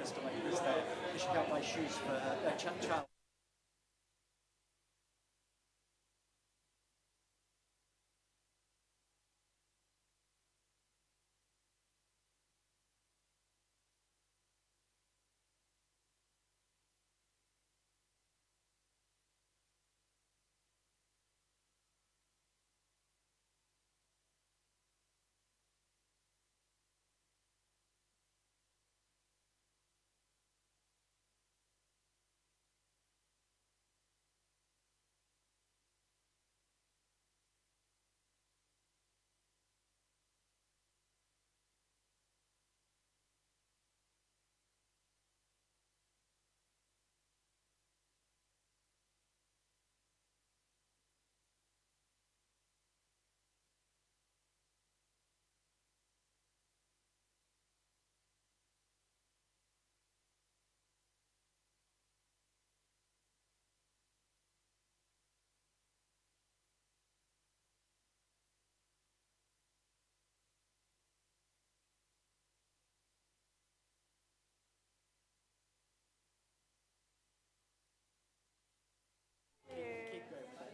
underestimate is that she can't buy shoes for her child.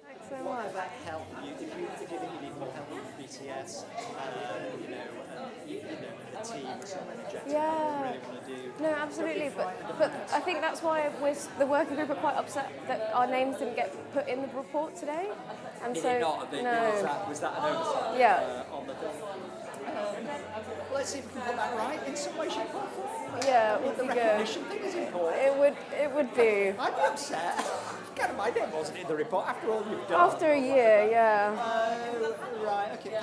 Thanks so much. That help you if you think you need more help with BCS, the team are so energetic. Yeah. Really want to do. No, absolutely, but I think that's why the working group are quite upset that our names didn't get put in the report today, and Did so it not? no. Was that an oversight? Yeah. On the thing. Let's see if we can put that right in some way, shape, or form. Yeah, it would The be good. recognition thing is important. It would be. I'd be upset. Kind of my name wasn't in the report after all you've done. After a year, yeah. Right. Okay.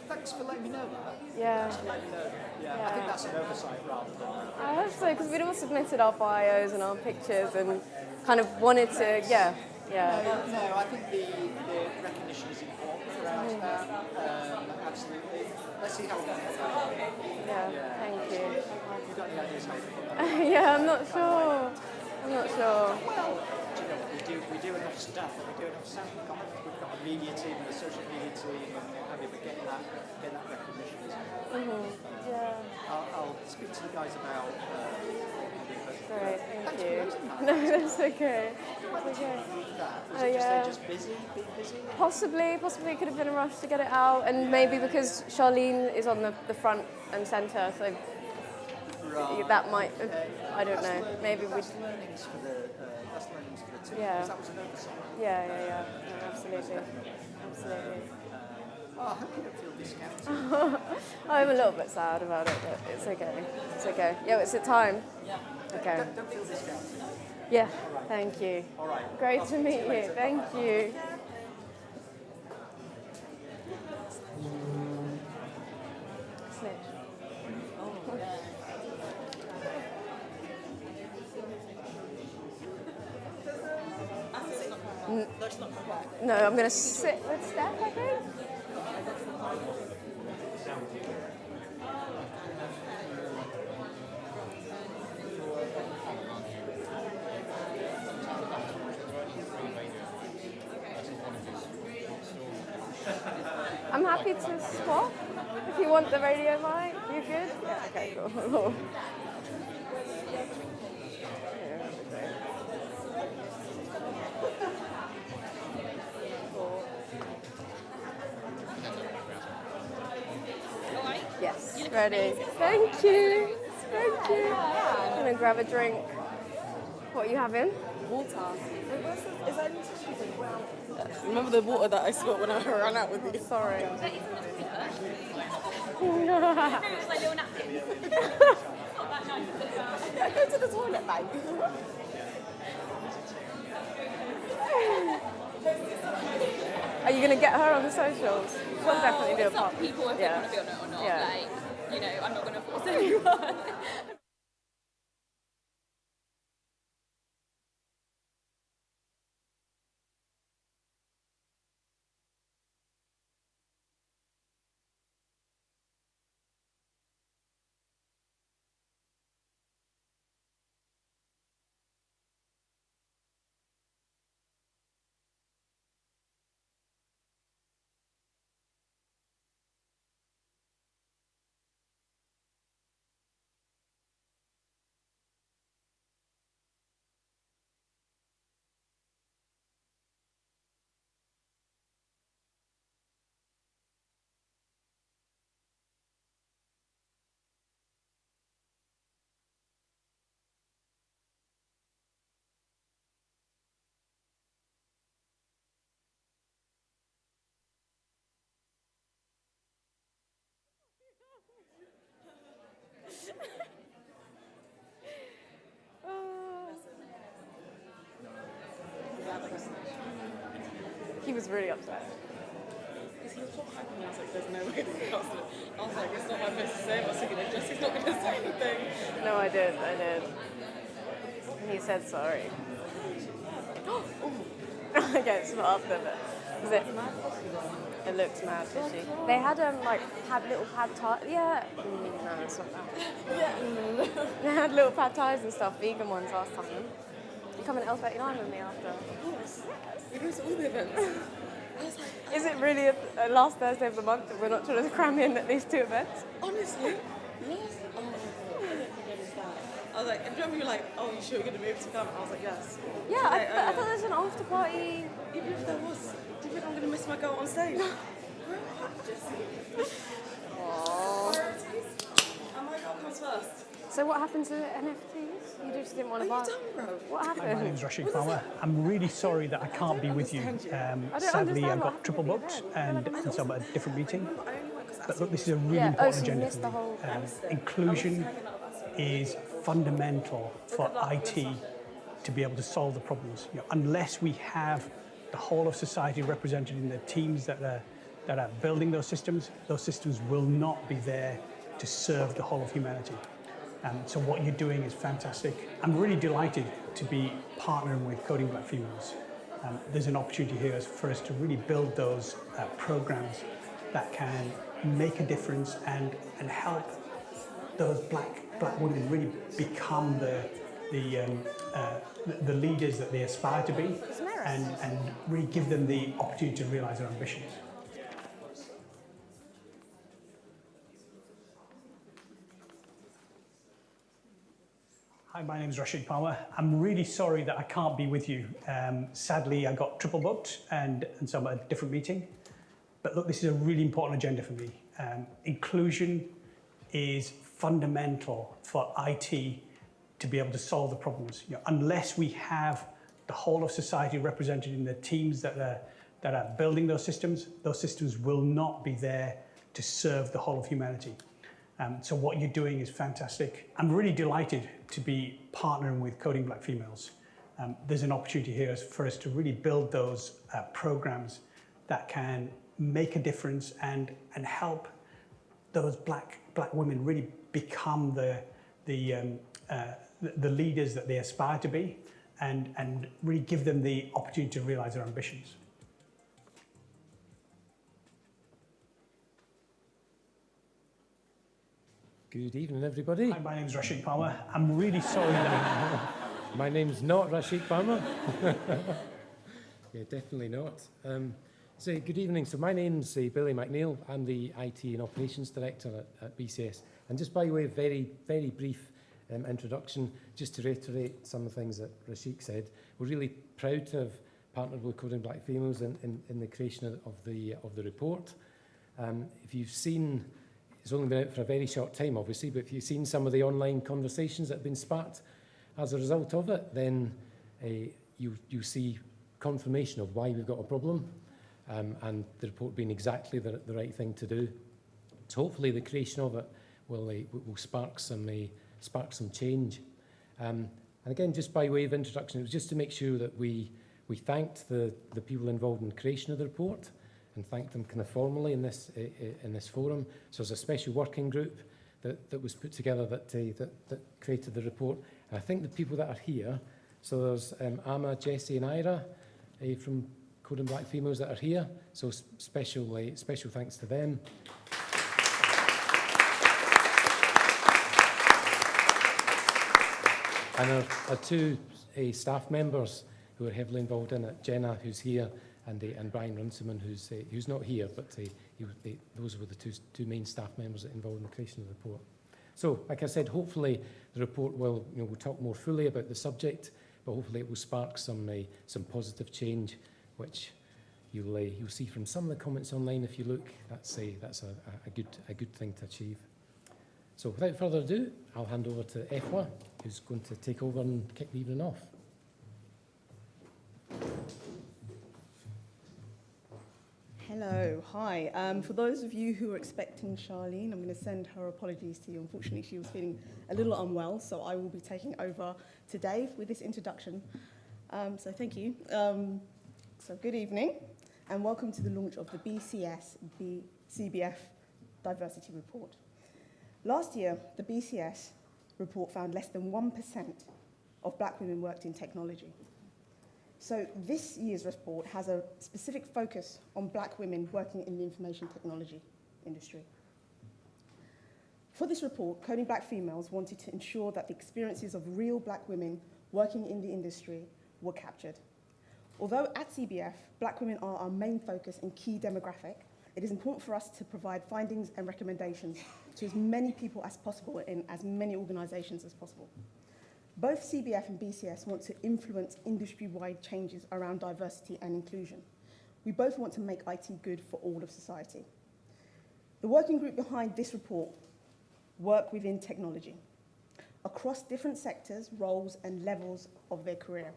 Thanks for letting me know that. Yeah. Thanks for letting me know that. Yeah. I think that's an oversight rather than. I hope so, because we'd all submitted our bios and our pictures and kind of wanted to, yeah. No, I think the recognition is important around that. Absolutely. Let's see how we can get that. Yeah, thank you. You've got any ideas how you can put that? Yeah, I'm not sure. Well, do you know what? We do enough stuff, and we do enough stuff. We've got a media team and a social media team and what have you, but getting that recognition is important. Yeah. I'll speak to the guys about. Great, thank you. That. No, that's okay. Was yeah. it just busy? Being busy? Possibly it could have been a rush to get it out, and maybe because Charlene is on the front and centre, so that might. I don't know. Maybe we. That's learnings for the team. Yeah. Because that was an oversight. Yeah. No, absolutely. I hope you don't feel discounted. I'm a little bit sad about it, but it's okay. It's okay. Yeah, it's a time. Okay. Don't feel discounted. Yeah. Thank you. All right. Great to meet you. Thank you. Snitch. No, I'm going to sit with Steph, I think. I'm happy to swap if you want the radio mic. You good? Yeah, okay, cool. Yes, ready. Thank you. I'm going to grab a drink. What are you having? Water. Is that remember the water that I spilled when I ran out with you? Sorry. It was like little napkins. Not that nice. Go to the toilet, mate. Are you going to get her on the socials? We'll definitely do a It's up pop. to people if they want to be on it or not. Yeah. Like, I'm not going to force anyone. really upset. Because he was so hyped and I was like, there's no way this girl's gonna... I was like, it's not my place to say, but I was thinking, Jesse's not going to say anything. No, I did. And he said sorry. I guess not after, but was it? It looks mad fishy. They had little pad thai. Yeah. No, it's not that. Yeah. They had little pad thais and stuff, vegan ones last time. You come in L39 with me after. Yes. We go to all the events. I was like, Is it really a last Thursday of the month that we're not trying to cram in at least 2 events? honestly, oh my God, I don't think I understand. I was like, and remember you were like, oh, you sure you're going to be able to come? I was like, yes. Yeah, I thought there was an after party. Even if there was, do you think I'm going to miss my girl on stage? Aww. And my girl comes first. So what happened to the NFTs? You just didn't want to Are buy. you done, bro? What Hi, my happened? name's Rashid Palmer. I'm really sorry that I can't be with you. Sadly, I got triple booked and so I'm at a different meeting. But look, this is a really Yeah, important so you agenda missed for the me. whole Inclusion is fundamental for IT to be able to solve the problems. Unless we have the whole of society represented in the teams that are building those systems will not be there to serve the whole of humanity. So what you're doing is fantastic. I'm really delighted to be partnering with Coding Black Females. There's an opportunity here for us to really build those programs that can make a difference and help those black women really become the leaders that they aspire to be, and really give them the opportunity to realise their ambitions. Hi, my name's Rashid Palmer. I'm really sorry that I can't be with you. Sadly, I got triple booked and so I'm at a different meeting. But look, this is a really important agenda for me. Inclusion is fundamental for IT to be able to solve the problems. Unless we have the whole of society represented in the teams that are building those systems will not be there to serve the whole of humanity. So what you're doing is fantastic. I'm really delighted to be partnering with Coding Black Females. There's an opportunity here for us to really build those programs that can make a difference and help those black women really become the leaders that they aspire to be, and really give them the opportunity to realise their ambitions. Good evening, everybody. Hi, my name's Rashid Palmer. I'm really sorry that My name's not Rashid Palmer. Yeah, definitely not. So good evening. So my name's Billy McNeil. I'm the IT and Operations Director at BCS. And just by way of very brief introduction, just to reiterate some of the things that Rashid said, we're really proud to have partnered with Coding Black Females in the creation of the report. If you've seen, it's only been out for a very short time, obviously, but if you've seen some of the online conversations that have been sparked as a result of it, then you see confirmation of why we've got a problem, and the report being exactly the right thing to do. So hopefully the creation of it will spark some change. And again, just by way of introduction, it was just to make sure that we thanked the people involved in the creation of the report, and thanked them kind of formally in this forum. So there's a special working group that was put together that created the report. And I think the people that are here, so there's Amma, Jessie and Ira from Coding Black Females that are here. So special thanks to them. And our two staff members who are heavily involved in it, Jenna, who's here, and Brian Runciman, who's not here, but those were the two main staff members that involved in the creation of the report. So, like I said, hopefully the report we'll talk more fully about the subject, but hopefully it will spark some positive change, which you'll see from some of the comments online. If you look, that's a good thing to achieve. So, without further ado, I'll hand over to Efwa, who's going to take over and kick the evening off. Hello, hi. For those of you who are expecting Charlene, I'm going to send her apologies to you. Unfortunately, she was feeling a little unwell, so I will be taking over today with this introduction. So thank you. So good evening. and welcome to the launch of the BCS CBF Diversity Report. Last year, the BCS report found less than 1% of black women worked in technology. So this year's report has a specific focus on black women working in the information technology industry. For this report, Coding Black Females wanted to ensure that the experiences of real black women working in the industry were captured. Although at CBF, black women are our main focus and key demographic, it is important for us to provide findings and recommendations to as many people as possible in as many organisations as possible. Both CBF and BCS want to influence industry-wide changes around diversity and inclusion. We both want to make IT good for all of society. The working group behind this report work within technology, across different sectors, roles, and levels of their career.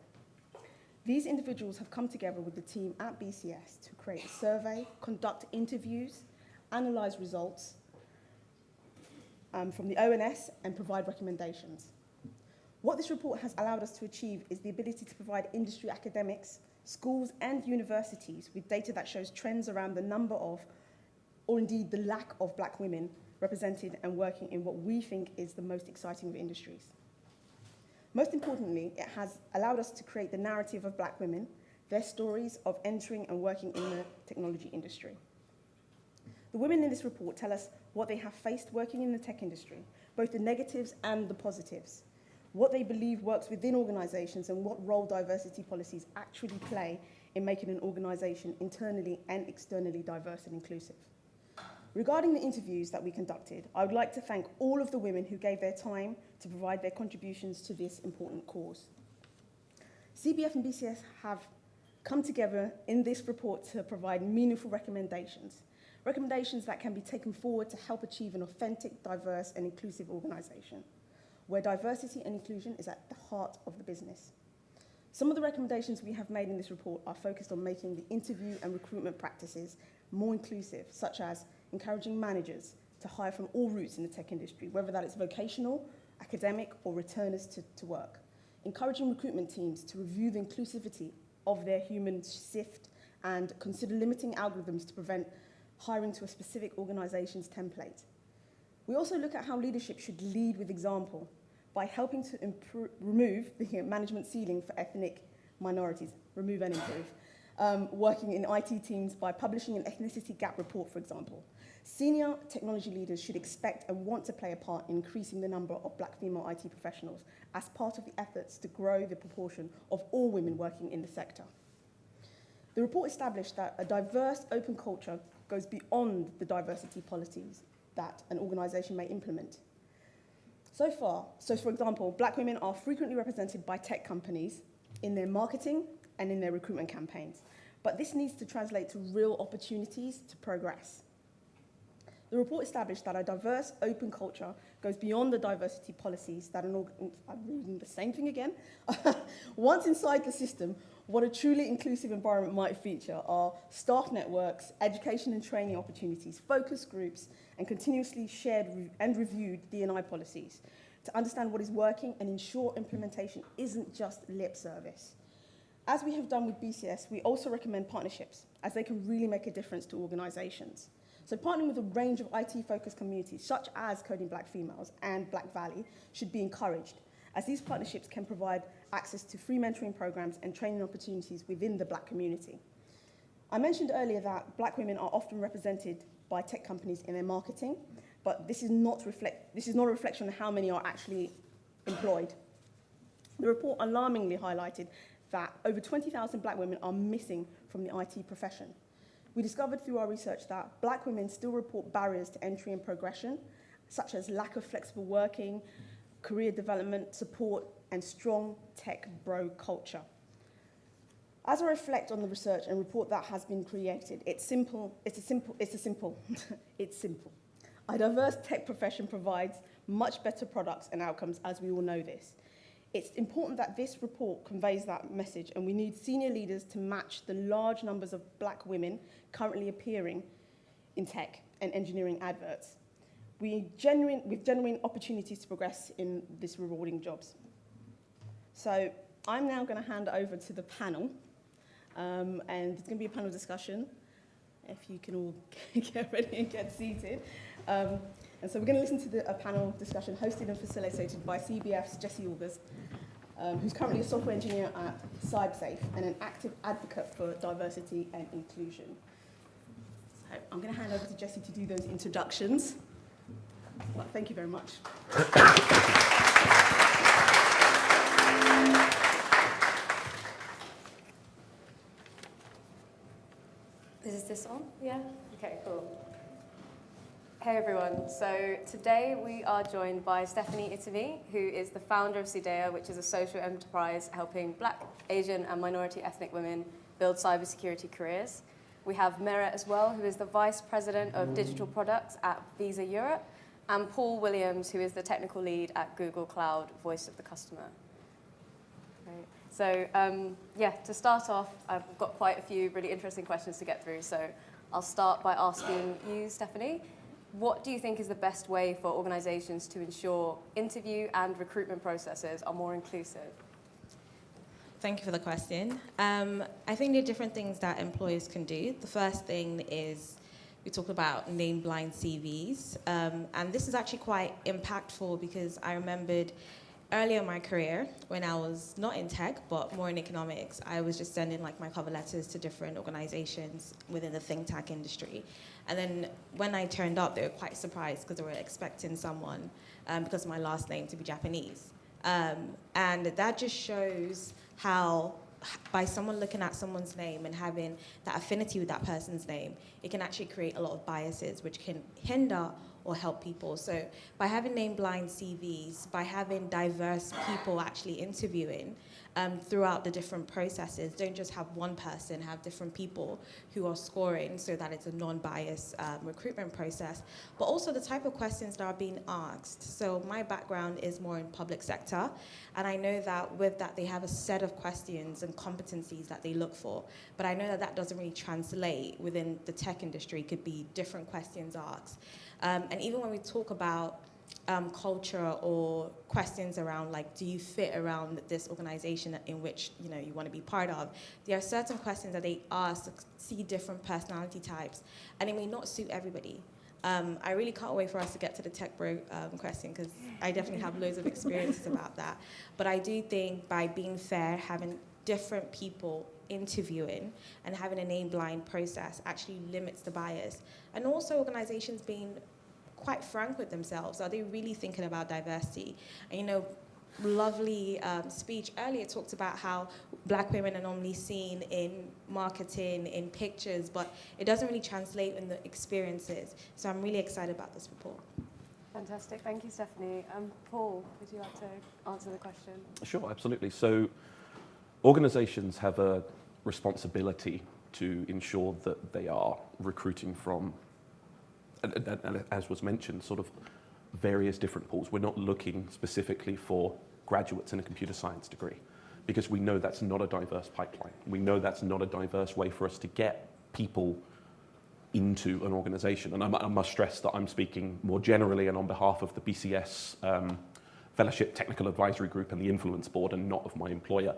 These individuals have come together with the team at BCS to create a survey, conduct interviews, analyse results from the ONS, and provide recommendations. What this report has allowed us to achieve is the ability to provide industry academics, schools and universities with data that shows trends around the number of, or indeed the lack of black women represented and working in what we think is the most exciting of industries. Most importantly, it has allowed us to create the narrative of black women, their stories of entering and working in the technology industry. The women in this report tell us what they have faced working in the tech industry, both the negatives and the positives, what they believe works within organisations and what role diversity policies actually play in making an organisation internally and externally diverse and inclusive. Regarding the interviews that we conducted, I would like to thank all of the women who gave their time to provide their contributions to this important cause. CBF and BCS have come together in this report to provide meaningful recommendations that can be taken forward to help achieve an authentic, diverse and inclusive organisation, where diversity and inclusion is at the heart of the business. Some of the recommendations we have made in this report are focused on making the interview and recruitment practices more inclusive, such as encouraging managers to hire from all routes in the tech industry, whether that is vocational, academic, or returners to work. Encouraging recruitment teams to review the inclusivity of their human sift and consider limiting algorithms to prevent hiring to a specific organisation's template. We also look at how leadership should lead with example by helping to remove the management ceiling for ethnic minorities, remove and improve, working in IT teams by publishing an ethnicity gap report, for example. Senior technology leaders should expect and want to play a part in increasing the number of black female IT professionals as part of the efforts to grow the proportion of all women working in the sector. The report established that a diverse, open culture goes beyond the diversity policies that an organisation may implement. So for example, black women are frequently represented by tech companies in their marketing and in their recruitment campaigns, but this needs to translate to real opportunities to progress. The report established that a diverse, open culture goes beyond the diversity policies that I'm reading the same thing again. Once inside the system, what a truly inclusive environment might feature are staff networks, education and training opportunities, focus groups, and continuously shared and reviewed D&I policies to understand what is working and ensure implementation isn't just lip service. As we have done with BCS, we also recommend partnerships, as they can really make a difference to organisations. So partnering with a range of IT-focused communities, such as Coding Black Females and Black Valley, should be encouraged, as these partnerships can provide access to free mentoring programs and training opportunities within the black community. I mentioned earlier that black women are often represented by tech companies in their marketing, but this is not a reflection on how many are actually employed. The report alarmingly highlighted that over 20,000 black women are missing from the IT profession. We discovered through our research that black women still report barriers to entry and progression, such as lack of flexible working, career development, support, and strong tech bro culture. As I reflect on the research and report that has been created, it's simple. A diverse tech profession provides much better products and outcomes, as we all know this. It's important that this report conveys that message, and we need senior leaders to match the large numbers of black women currently appearing in tech and engineering adverts with genuine opportunities to progress in this rewarding jobs. So I'm now going to hand over to the panel. and it's going to be a panel discussion. If you can all get ready and get seated. And so we're going to listen to a panel discussion hosted and facilitated by CBF's Jessie Augers, who's currently a software engineer at CyberSafe and an active advocate for diversity and inclusion. So I'm going to hand over to Jessie to do those introductions. Well, thank you very much. Is this on? Yeah? Okay, cool. Hey everyone, so today we are joined by Stephanie Itavi, who is the founder of CIDEA, which is a social enterprise helping Black, Asian and minority ethnic women build cybersecurity careers. We have Meret as well, who is the Vice President of Digital Products at Visa Europe, and Paul Williams, who is the technical lead at Google Cloud, Voice of the Customer. Great. So yeah, to start off, I've got quite a few really interesting questions to get through. So I'll start by asking you, Stephanie, what do you think is the best way for organizations to ensure interview and recruitment processes are more inclusive? Thank you for the question. I think there are different things that employers can do. The first thing is we talk about name-blind CVs. And this is actually quite impactful because I remembered earlier in my career, when I was not in tech, but more in economics, I was just sending like my cover letters to different organizations within the think tank industry. And then when I turned up, they were quite surprised because they were expecting someone, because of my last name, to be Japanese. And that just shows how by someone looking at someone's name and having that affinity with that person's name, it can actually create a lot of biases which can hinder or help people. So by having name-blind CVs, by having diverse people actually interviewing throughout the different processes, don't just have one person, have different people who are scoring so that it's a non-biased recruitment process, but also the type of questions that are being asked. So my background is more in public sector, and I know that with that they have a set of questions and competencies that they look for, but I know that that doesn't really translate within the tech industry. It could be different questions asked. And even when we talk about culture or questions around like, do you fit around this organization in which you want to be part of, there are certain questions that they ask to see different personality types, and it may not suit everybody. I really can't wait for us to get to the tech bro question, because I definitely have loads of experiences about that. But I do think by being fair, having different people interviewing and having a name-blind process actually limits the bias. And also organizations being quite frank with themselves. Are they really thinking about diversity? And lovely speech earlier talked about how Black women are normally seen in marketing, in pictures, but it doesn't really translate in the experiences. So I'm really excited about this report. Fantastic, thank you, Stephanie. Paul, would you like to answer the question? Sure, absolutely. So organizations have a responsibility to ensure that they are recruiting from, and as was mentioned, sort of various different pools. We're not looking specifically for graduates in a computer science degree, because we know that's not a diverse pipeline. We know that's not a diverse way for us to get people into an organization. And I must stress that I'm speaking more generally and on behalf of the BCS Fellowship Technical Advisory Group and the Influence Board, and not of my employer.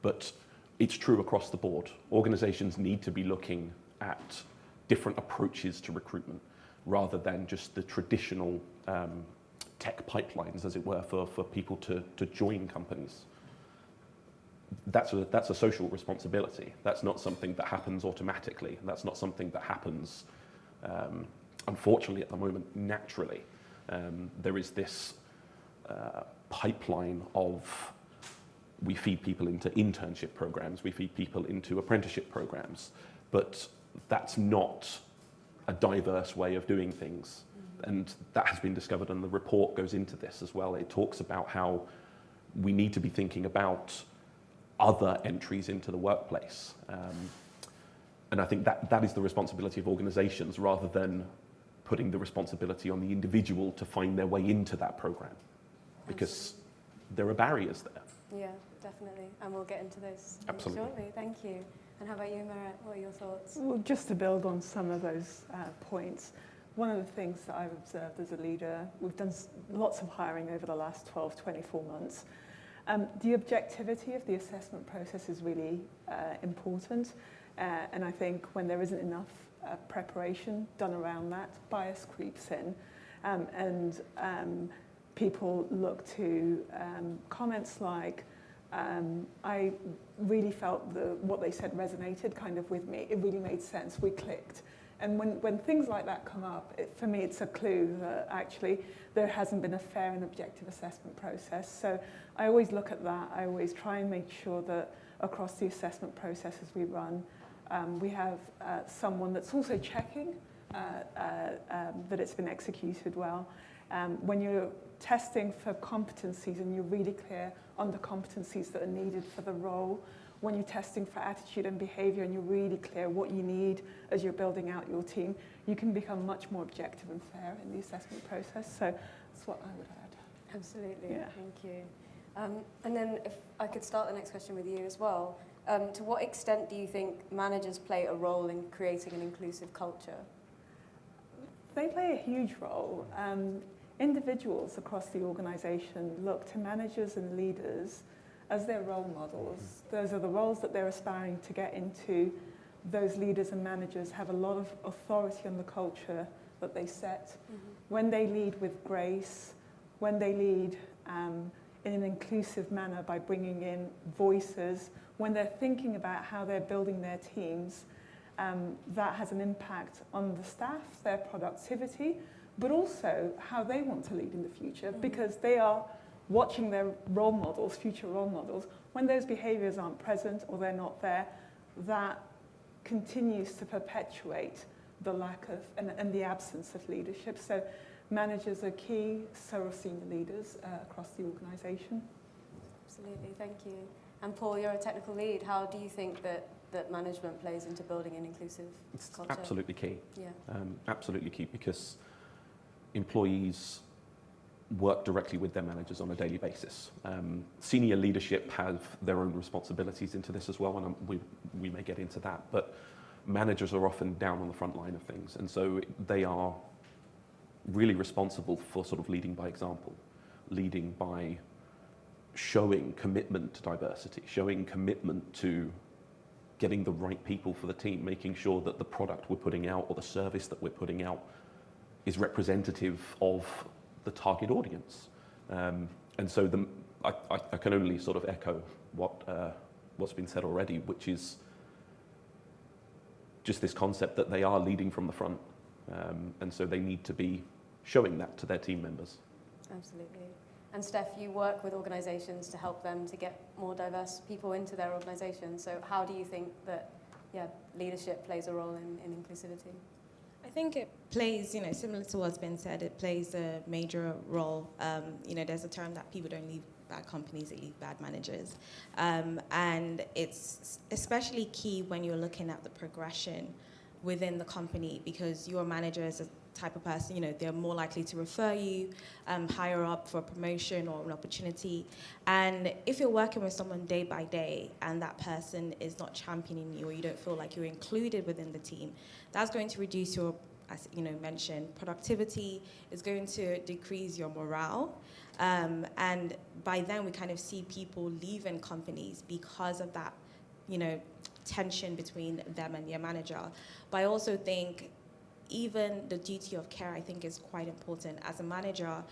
But it's true across the board. Organizations need to be looking at different approaches to recruitment rather than just the traditional tech pipelines, as it were, for people to join companies. That's a social responsibility. That's not something that happens automatically. That's not something that happens, unfortunately, at the moment, naturally. There is this pipeline of, we feed people into internship programs, we feed people into apprenticeship programs, but that's not a diverse way of doing things. And that has been discovered, and the report goes into this as well. It talks about how we need to be thinking about other entries into the workplace. And I think that is the responsibility of organizations, rather than putting the responsibility on the individual to find their way into that program, because there are barriers there. Yeah, definitely. And we'll get into those Absolutely. shortly. Thank you. And how about you, Meret? What are your thoughts? Well, just to build on some of those points, one of the things that I've observed as a leader, we've done lots of hiring over the last 12, 24 months. The objectivity of the assessment process is really important, and I think when there isn't enough preparation done around that, bias creeps in, and people look to comments like, I really felt what they said resonated kind of with me. It really made sense. We clicked. And when things like that come up, for me, it's a clue that actually there hasn't been a fair and objective assessment process. So I always look at that. I always try and make sure that across the assessment processes we run, we have someone that's also checking that it's been executed well. When you're testing for competencies and you're really clear on the competencies that are needed for the role, when you're testing for attitude and behaviour and you're really clear what you need as you're building out your team, you can become much more objective and fair in the assessment process. So that's what I would add. Absolutely, Yeah. thank you. And then if I could start the next question with you as well. To what extent do you think managers play a role in creating an inclusive culture? They play a huge role. Individuals across the organisation look to managers and leaders as their role models. Those are the roles that they're aspiring to get into. Those leaders and managers have a lot of authority on the culture that they set. Mm-hmm. When they lead with grace, when they lead in an inclusive manner by bringing in voices, when they're thinking about how they're building their teams, that has an impact on the staff, their productivity, but also how they want to lead in the future, because they are watching their role models, future role models. When those behaviours aren't present or they're not there, that continues to perpetuate the lack of and the absence of leadership. So managers are key, so are senior leaders across the organisation. Absolutely, thank you. And Paul, you're a technical lead. How do you think that management plays into building an inclusive culture? It's absolutely key. Yeah. Absolutely key, because employees work directly with their managers on a daily basis. Senior leadership have their own responsibilities into this as well, and we may get into that, but managers are often down on the front line of things, and so they are really responsible for sort of leading by example, leading by showing commitment to diversity, showing commitment to getting the right people for the team, making sure that the product we're putting out or the service that we're putting out is representative of the target audience. And so I can only sort of echo what's been said already, which is just this concept that they are leading from the front. And so they need to be showing that to their team members. Absolutely. And Steph, you work with organisations to help them to get more diverse people into their organisation. So how do you think that leadership plays a role in inclusivity? I think it plays, similar to what's been said, it plays a major role. There's a term that people don't leave bad companies, they leave bad managers. And it's especially key when you're looking at the progression within the company, because your manager is a type of person, they're more likely to refer you higher up for a promotion or an opportunity. And if you're working with someone day by day and that person is not championing you, or you don't feel like you're included within the team, that's going to reduce your, as mentioned, productivity. It's going to decrease your morale. And by then we kind of see people leaving companies because of that, tension between them and their manager. But I also think even the duty of care, I think, is quite important. As a manager,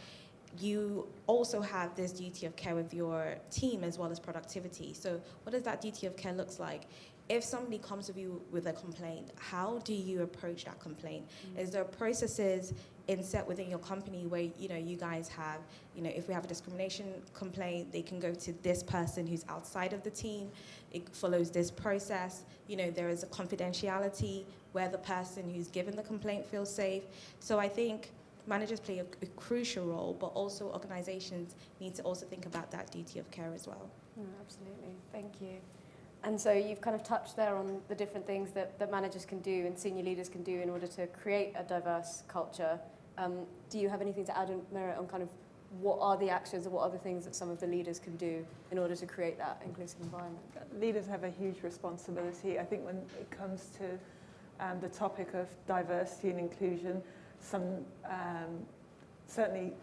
you also have this duty of care with your team as well as productivity. So what does that duty of care look like? If somebody comes to you with a complaint, how do you approach that complaint? Mm-hmm. Is there processes set within your company where, you guys have, if we have a discrimination complaint, they can go to this person who's outside of the team. It follows this process. There is a confidentiality where the person who's given the complaint feels safe. So I think managers play a crucial role, but also organizations need to also think about that duty of care as well. Absolutely, thank you. And so you've kind of touched there on the different things that managers can do and senior leaders can do in order to create a diverse culture. Do you have anything to add, Merit, on kind of what are the actions or what are the things that some of the leaders can do in order to create that inclusive environment? Leaders have a huge responsibility. I think when it comes to the topic of diversity and inclusion, some certainly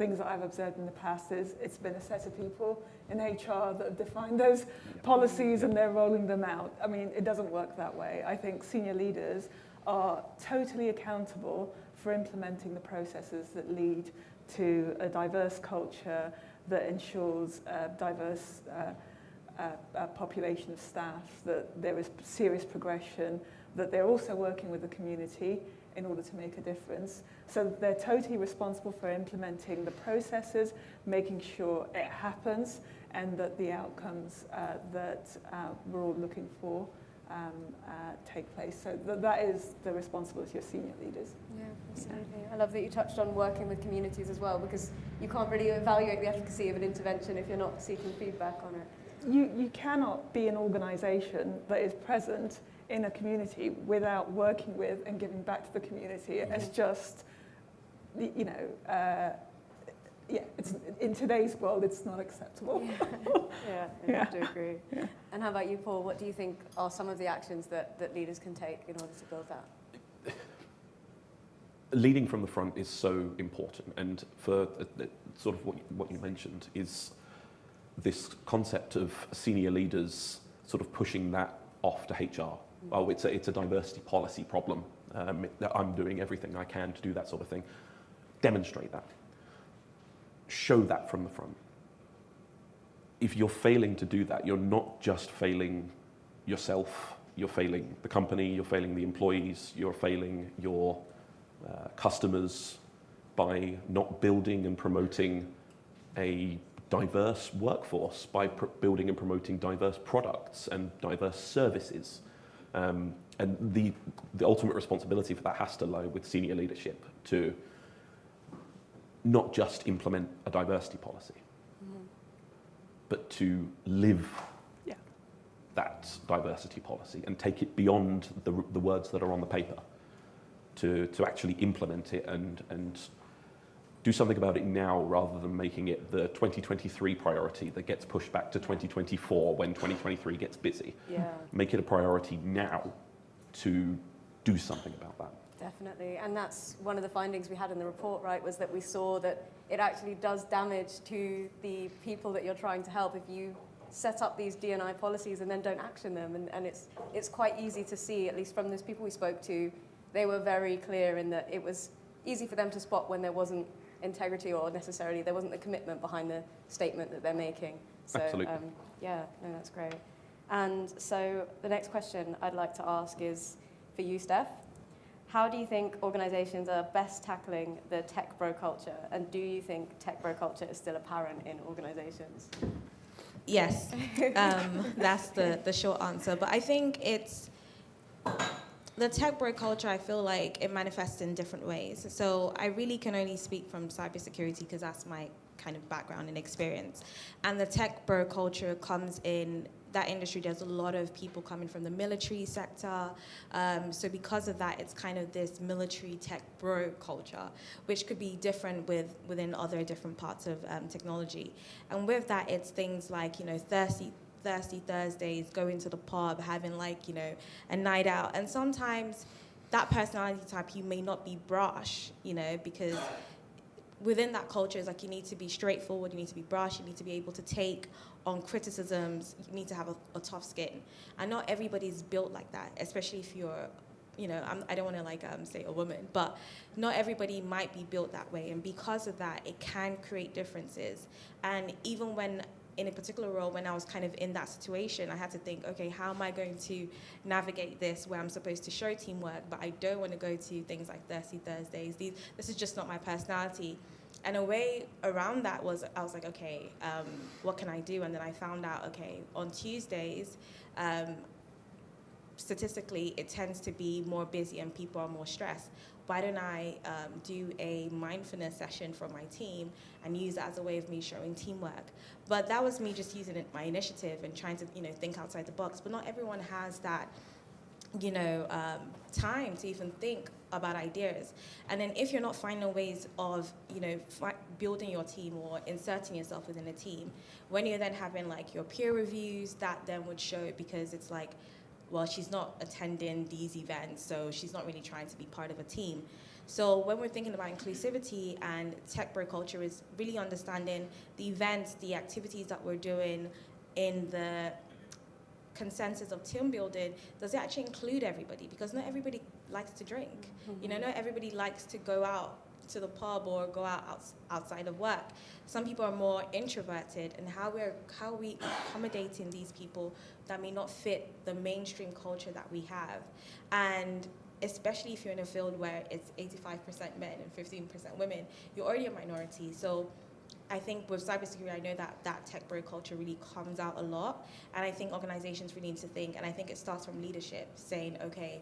things that I've observed in the past is it's been a set of people in HR that have defined those policies and they're rolling them out. I mean, it doesn't work that way. I think senior leaders are totally accountable for implementing the processes that lead to a diverse culture that ensures a diverse population of staff, that there is serious progression, that they're also working with the community in order to make a difference. So they're totally responsible for implementing the processes, making sure it happens, and that the outcomes that we're all looking for take place. So that is the responsibility of senior leaders. Yeah, absolutely. I love that you touched on working with communities as well, because you can't really evaluate the efficacy of an intervention if you're not seeking feedback on it. You cannot be an organisation that is present in a community without working with and giving back to the community. It's just, you know, it's, in today's world, it's not acceptable. I have to agree. Yeah. And how about you, Paul? What do you think are some of the actions that leaders can take in order to build that? Leading from the front is so important, and for sort of what you mentioned is this concept of senior leaders sort of pushing that off to HR. Oh, it's a diversity policy problem. I'm doing everything I can to do that sort of thing. Demonstrate that. Show that from the front. If you're failing to do that, you're not just failing yourself, you're failing the company, you're failing the employees, you're failing your customers by not building and promoting a diverse workforce, by building and promoting diverse products and diverse services. And the ultimate responsibility for that has to lie with senior leadership to not just implement a diversity policy, but to live that diversity policy and take it beyond the words that are on the paper, to actually implement it and do something about it now rather than making it the 2023 priority that gets pushed back to 2024 when 2023 gets busy. Yeah. Make it a priority now to do something about that. Definitely, and that's one of the findings we had in the report, right, was that we saw that it actually does damage to the people that you're trying to help if you set up these D&I policies and then don't action them, and it's quite easy to see, at least from those people we spoke to, they were very clear in that it was easy for them to spot when there wasn't integrity or necessarily there wasn't the commitment behind the statement that they're making. So, absolutely. That's great. And so the next question I'd like to ask is for you, Steph. How do you think organizations are best tackling the tech bro culture? And do you think tech bro culture is still apparent in organizations? Yes, that's the short answer. But I think it's the tech bro culture. I feel like it manifests in different ways. So I really can only speak from cybersecurity because that's my kind of background and experience. And the tech bro culture comes in that industry. There's a lot of people coming from the military sector. So because of that, it's kind of this military tech bro culture, which could be different within other different parts of technology. And with that, it's things like, thirsty Thursdays, going to the pub, having a night out. And sometimes that personality type, you may not be brash, because within that culture, it's like you need to be straightforward, you need to be brash, you need to be able to take on criticisms, you need to have a tough skin. And not everybody's built like that, especially if you're, I don't want to say a woman, but not everybody might be built that way. And because of that, it can create differences. And even when in a particular role, when I was kind of in that situation, I had to think, okay, how am I going to navigate this where I'm supposed to show teamwork, but I don't want to go to things like Thirsty Thursdays. This is just not my personality. And a way around that was, I was like, okay, what can I do? And then I found out, okay, on Tuesdays, statistically, it tends to be more busy and people are more stressed. Why don't I do a mindfulness session for my team and use that as a way of me showing teamwork? But that was me just using my initiative and trying to, think outside the box. But not everyone has that, time to even think about ideas. And then if you're not finding ways of, building your team or inserting yourself within a team, when you're then having your peer reviews, that then would show, because it's well, she's not attending these events, so she's not really trying to be part of a team. So when we're thinking about inclusivity and tech bro culture, is really understanding the events, the activities that we're doing in the consensus of team building. Does it actually include everybody? Because not everybody likes to drink. You know, not everybody likes to go out to the pub or go outside of work. Some people are more introverted, and how are we accommodating these people that may not fit the mainstream culture that we have? And especially if you're in a field where it's 85% men and 15% women, you're already a minority. So I think with cybersecurity, I know that tech bro culture really comes out a lot. And I think organizations really need to think, and I think it starts from leadership, saying, okay,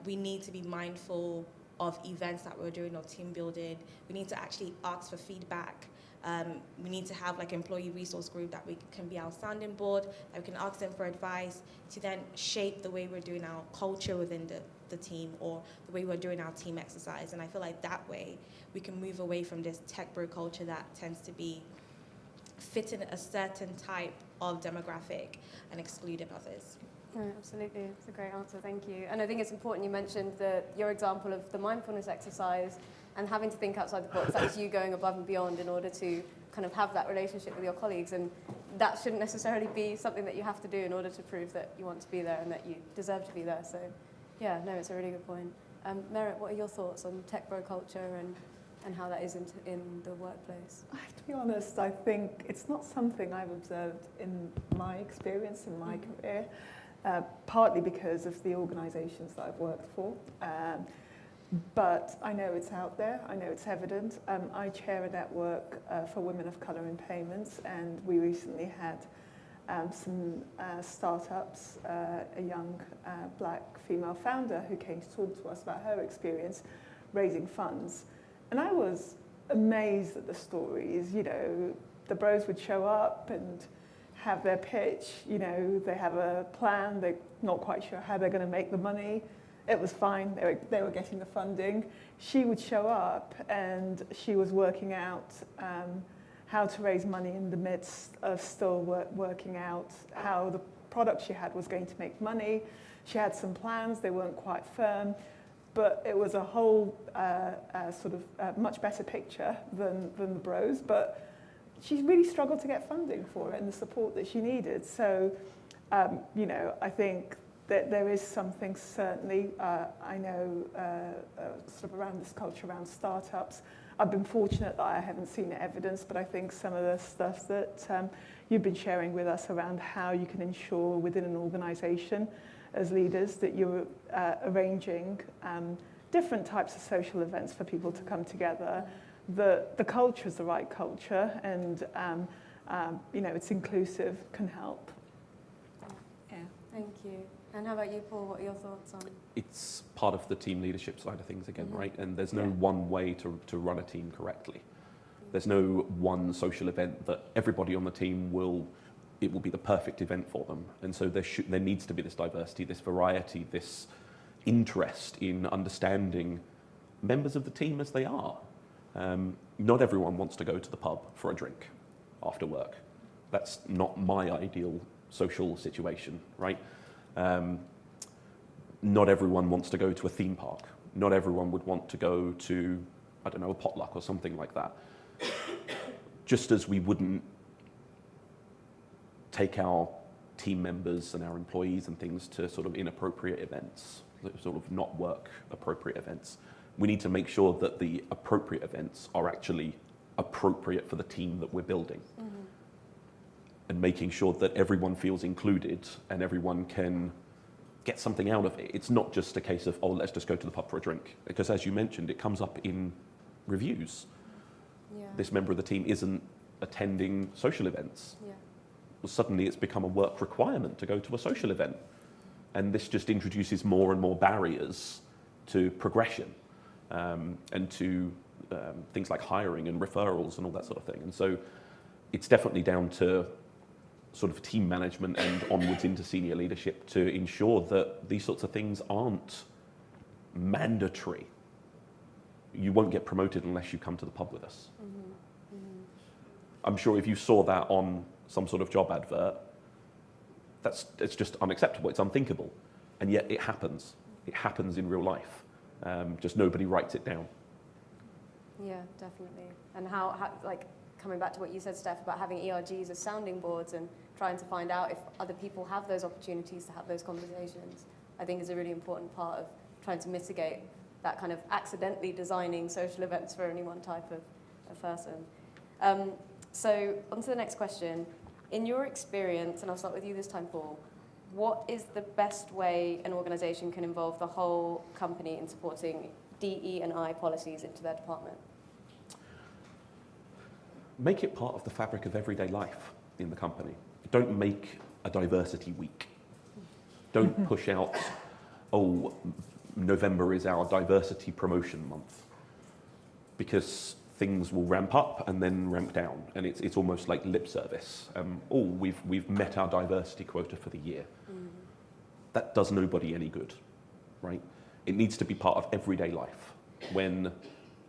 we need to be mindful of events that we're doing or team building. We need to actually ask for feedback. We need to have like employee resource group that we can be our sounding board, that we can ask them for advice to then shape the way we're doing our culture within the team, or the way we're doing our team exercise. And I feel like that way we can move away from this tech bro culture that tends to be fitting a certain type of demographic and excluding others. No, absolutely. It's a great answer. Thank you. And I think it's important you mentioned your example of the mindfulness exercise and having to think outside the box. That's you going above and beyond in order to kind of have that relationship with your colleagues. And that shouldn't necessarily be something that you have to do in order to prove that you want to be there and that you deserve to be there. So, yeah, no, it's a really good point. Merritt, what are your thoughts on tech bro culture and how that is in the workplace? I have to be honest, I think it's not something I've observed in my experience, in my career. Partly because of the organisations that I've worked for. But I know it's out there, I know it's evident. I chair a network for women of colour in payments, and we recently had some startups, a young black female founder who came to talk to us about her experience raising funds. And I was amazed at the stories. You know, the bros would show up and have their pitch, you know, they have a plan, they're not quite sure how they're going to make the money. It was fine, they were getting the funding. She would show up and she was working out how to raise money in the midst of still working out how the product she had was going to make money. She had some plans, they weren't quite firm, but it was a whole sort of much better picture than the bros. But she really struggled to get funding for it and the support that she needed. So, you know, I think that there is something certainly, I know, sort of around this culture, around startups. I've been fortunate that I haven't seen evidence, but I think some of the stuff that you've been sharing with us around how you can ensure within an organisation as leaders that you're arranging different types of social events for people to come together. The culture is the right culture, and you know, it's inclusive, can help. Yeah. Thank you. And how about you, Paul? What are your thoughts on? It's part of the team leadership side of things again, right? And there's no one way to run a team correctly. There's no one social event that everybody on the team will be the perfect event for them. And so there needs to be this diversity, this variety, this interest in understanding members of the team as they are. Not everyone wants to go to the pub for a drink after work. That's not my ideal social situation, right? Not everyone wants to go to a theme park. Not everyone would want to go to, I don't know, a potluck or something like that. Just as we wouldn't take our team members and our employees and things to sort of inappropriate events, sort of not work appropriate events. We need to make sure that the appropriate events are actually appropriate for the team that we're building. And making sure that everyone feels included and everyone can get something out of it. It's not just a case of, oh, let's just go to the pub for a drink. Because as you mentioned, it comes up in reviews. Yeah. This member of the team isn't attending social events. Yeah. Well, suddenly it's become a work requirement to go to a social event. And this just introduces more and more barriers to progression and to things like hiring and referrals and all that sort of thing. And so it's definitely down to sort of team management and onwards into senior leadership to ensure that these sorts of things aren't mandatory. You won't get promoted unless you come to the pub with us. I'm sure if you saw that on some sort of job advert, it's just unacceptable, it's unthinkable. And yet it happens. It happens in real life. Just nobody writes it down. Yeah, definitely. And how like, coming back to what you said, Steph, about having ERGs as sounding boards and trying to find out if other people have those opportunities to have those conversations, I think is a really important part of trying to mitigate that kind of accidentally designing social events for only one type of person. So on to the next question. In your experience, and I'll start with you this time, Paul, what is the best way an organisation can involve the whole company in supporting DE&I policies into their department? Make it part of the fabric of everyday life in the company. Don't make a diversity week. Don't push out, oh, November is our diversity promotion month, because things will ramp up and then ramp down, and it's almost like lip service. We've met our diversity quota for the year. That does nobody any good, right? It needs to be part of everyday life. When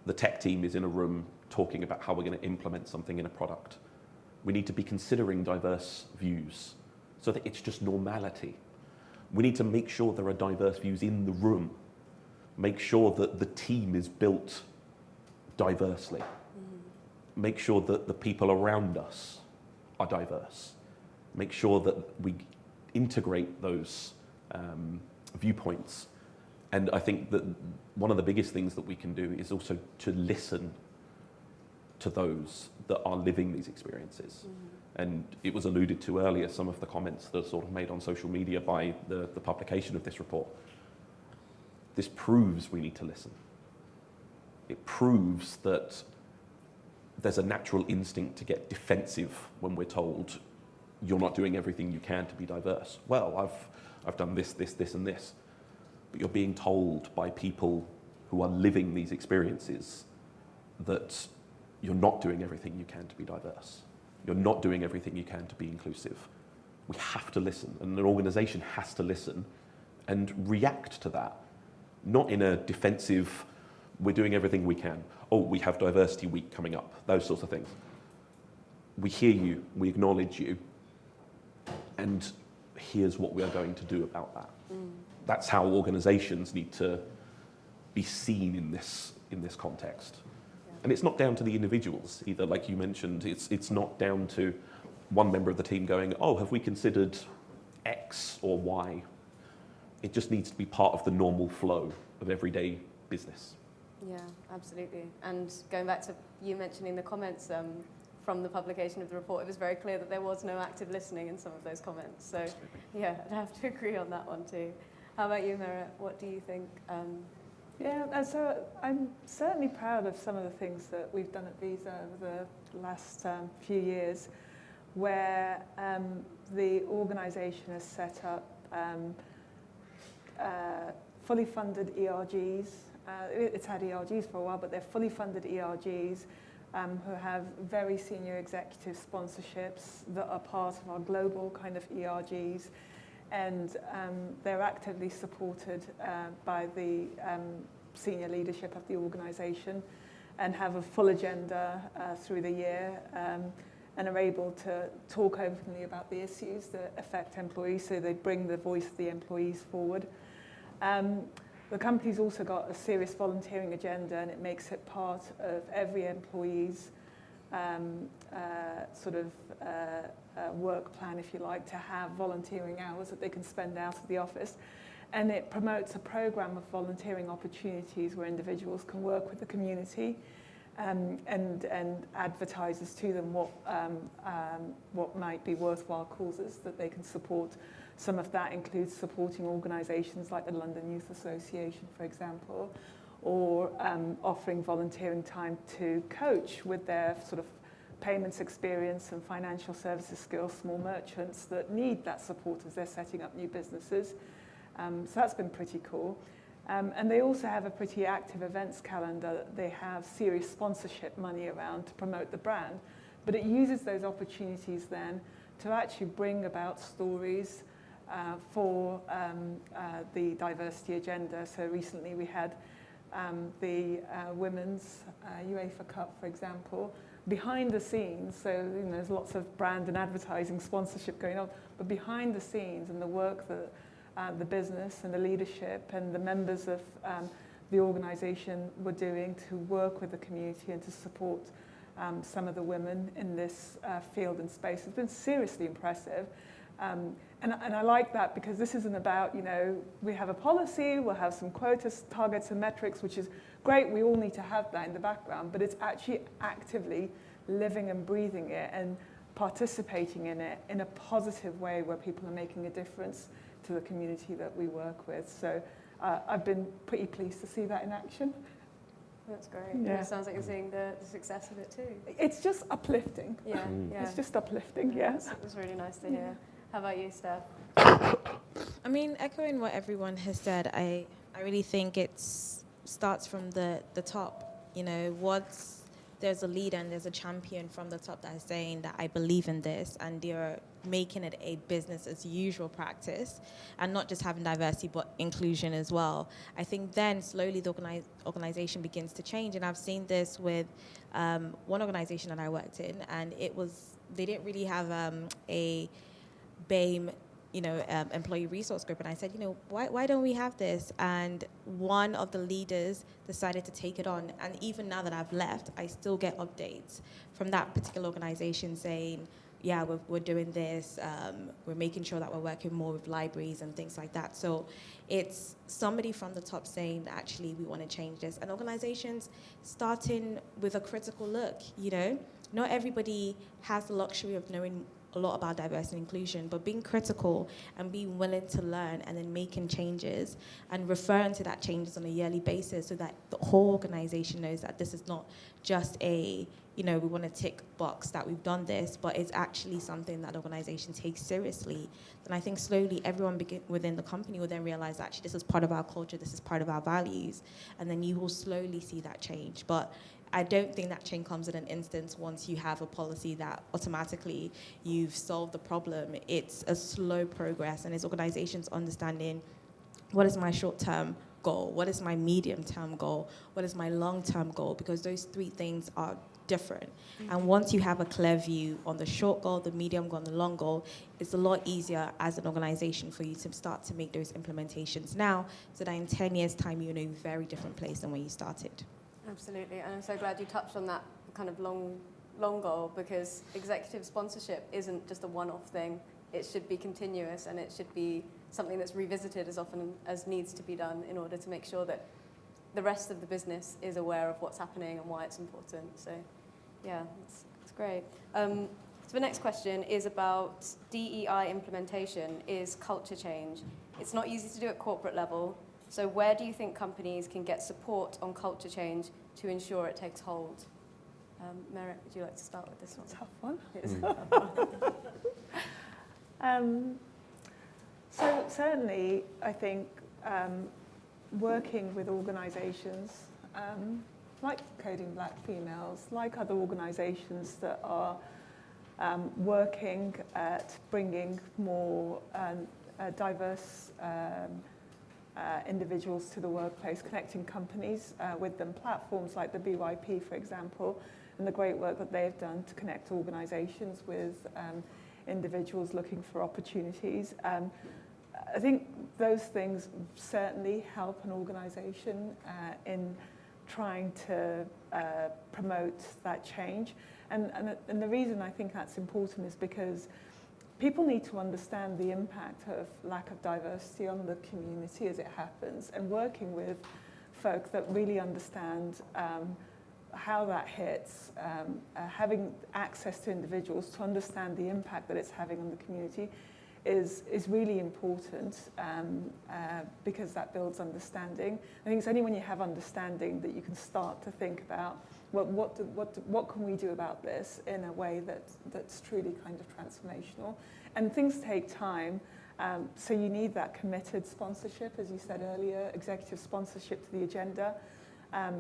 the tech team is in a room talking about how we're going to implement something in a product, we need to be considering diverse views so that it's just normality. We need to make sure there are diverse views in the room. Make sure that the team is built diversely. Make sure that the people around us are diverse. Make sure that we integrate those viewpoints. And I think that one of the biggest things that we can do is also to listen to those that are living these experiences. And it was alluded to earlier, some of the comments that are sort of made on social media by the publication of this report. This proves we need to listen. It proves that there's a natural instinct to get defensive when we're told you're not doing everything you can to be diverse. Well, I've done this, and this. But you're being told by people who are living these experiences that you're not doing everything you can to be diverse. You're not doing everything you can to be inclusive. We have to listen, and an organisation has to listen and react to that. Not in a defensive, we're doing everything we can. Oh, we have diversity week coming up, those sorts of things. We hear you, we acknowledge you, and here's what we are going to do about that. That's how organisations need to be seen in this context. And it's not down to the individuals either, like you mentioned. It's not down to one member of the team going, oh, have we considered X or Y? It just needs to be part of the normal flow of everyday business. Yeah, absolutely. And going back to you mentioning the comments from the publication of the report, it was very clear that there was no active listening in some of those comments. So, yeah, I'd have to agree on that one too. How about you, Merit? What do you think? Yeah, so I'm certainly proud of some of the things that we've done at Visa over the last few years, where the organisation has set up fully funded ERGs. It's had ERGs for a while, but they're fully funded ERGs who have very senior executive sponsorships that are part of our global kind of ERGs. And they're actively supported by the senior leadership of the organisation and have a full agenda through the year and are able to talk openly about the issues that affect employees, so they bring the voice of the employees forward. The company's also got a serious volunteering agenda, and it makes it part of every employee's work plan, if you like, to have volunteering hours that they can spend out of the office. And it promotes a program of volunteering opportunities where individuals can work with the community and advertises to them what might be worthwhile causes that they can support. Some of that includes supporting organisations like the London Youth Association, for example, or offering volunteering time to coach with their sort of payments experience and financial services skills, small merchants that need that support as they're setting up new businesses. So that's been pretty cool. And they also have a pretty active events calendar. They have serious sponsorship money around to promote the brand, but it uses those opportunities then to actually bring about stories for the diversity agenda. So recently we had the Women's UEFA Cup, for example, behind the scenes. So there's lots of brand and advertising sponsorship going on, but behind the scenes and the work that the business and the leadership and the members of the organisation were doing to work with the community and to support some of the women in this field and space has been seriously impressive. And I like that because this isn't about, you know, we have a policy, we'll have some quotas, targets and metrics, which is great, we all need to have that in the background, but it's actually actively living and breathing it and participating in it in a positive way where people are making a difference to the community that we work with. So I've been pretty pleased to see that in action. That's great. Yeah. It sounds like you're seing the success of it too. It's just uplifting. Yeah, yeah. It's just uplifting, yes. It was really nice to hear. How about you, Steph? I mean, echoing what everyone has said, I really think it starts from the top. You know, there's a leader and there's a champion from the top that is saying that I believe in this, and they're making it a business as usual practice, and not just having diversity but inclusion as well. I think then slowly the organization begins to change, and I've seen this with one organization that I worked in, and they didn't really have a BAME, employee resource group, and I said, why don't we have this? And one of the leaders decided to take it on, and even now that I've left, I still get updates from that particular organization saying, yeah, we're doing this, we're making sure that we're working more with libraries and things like that. So it's somebody from the top saying, actually, we want to change this. And organizations starting with a critical look, not everybody has the luxury of knowing a lot about diversity and inclusion, but being critical and being willing to learn and then making changes and referring to that changes on a yearly basis so that the whole organization knows that this is not just we want to tick box that we've done this, but it's actually something that the organization takes seriously. And I think slowly everyone within the company will then realize actually this is part of our culture, this is part of our values, and then you will slowly see that change. But I don't think that change comes in an instance once you have a policy that automatically you've solved the problem. It's a slow progress, and it's organizations understanding what is my short-term goal, what is my medium-term goal, what is my long-term goal, because those three things are different. Mm-hmm. And once you have a clear view on the short goal, the medium goal, and the long goal, it's a lot easier as an organization for you to start to make those implementations now, so that in 10 years' time, you're in a very different place than when you started. Absolutely, and I'm so glad you touched on that kind of long goal, because executive sponsorship isn't just a one-off thing. It should be continuous, and it should be something that's revisited as often as needs to be done in order to make sure that the rest of the business is aware of what's happening and why it's important. So, yeah, it's great. So the next question is about DEI implementation, is culture change. It's not easy to do at corporate level. So where do you think companies can get support on culture change to ensure it takes hold? Merritt, would you like to start with this one? Tough one. It's a tough one. So certainly, I think working with organisations like Coding Black Females, like other organisations that are working at bringing more diverse individuals to the workplace, connecting companies with them, platforms like the BYP, for example, and the great work that they've done to connect organisations with individuals looking for opportunities. I think those things certainly help an organisation in trying to promote that change. And the reason I think that's important is because people need to understand the impact of lack of diversity on the community as it happens, and working with folk that really understand how that hits, having access to individuals to understand the impact that it's having on the community is really important because that builds understanding. I think it's only when you have understanding that you can start to think about what can we do about this in a way that's truly kind of transformational. And things take time, so you need that committed sponsorship, as you said earlier, executive sponsorship to the agenda. I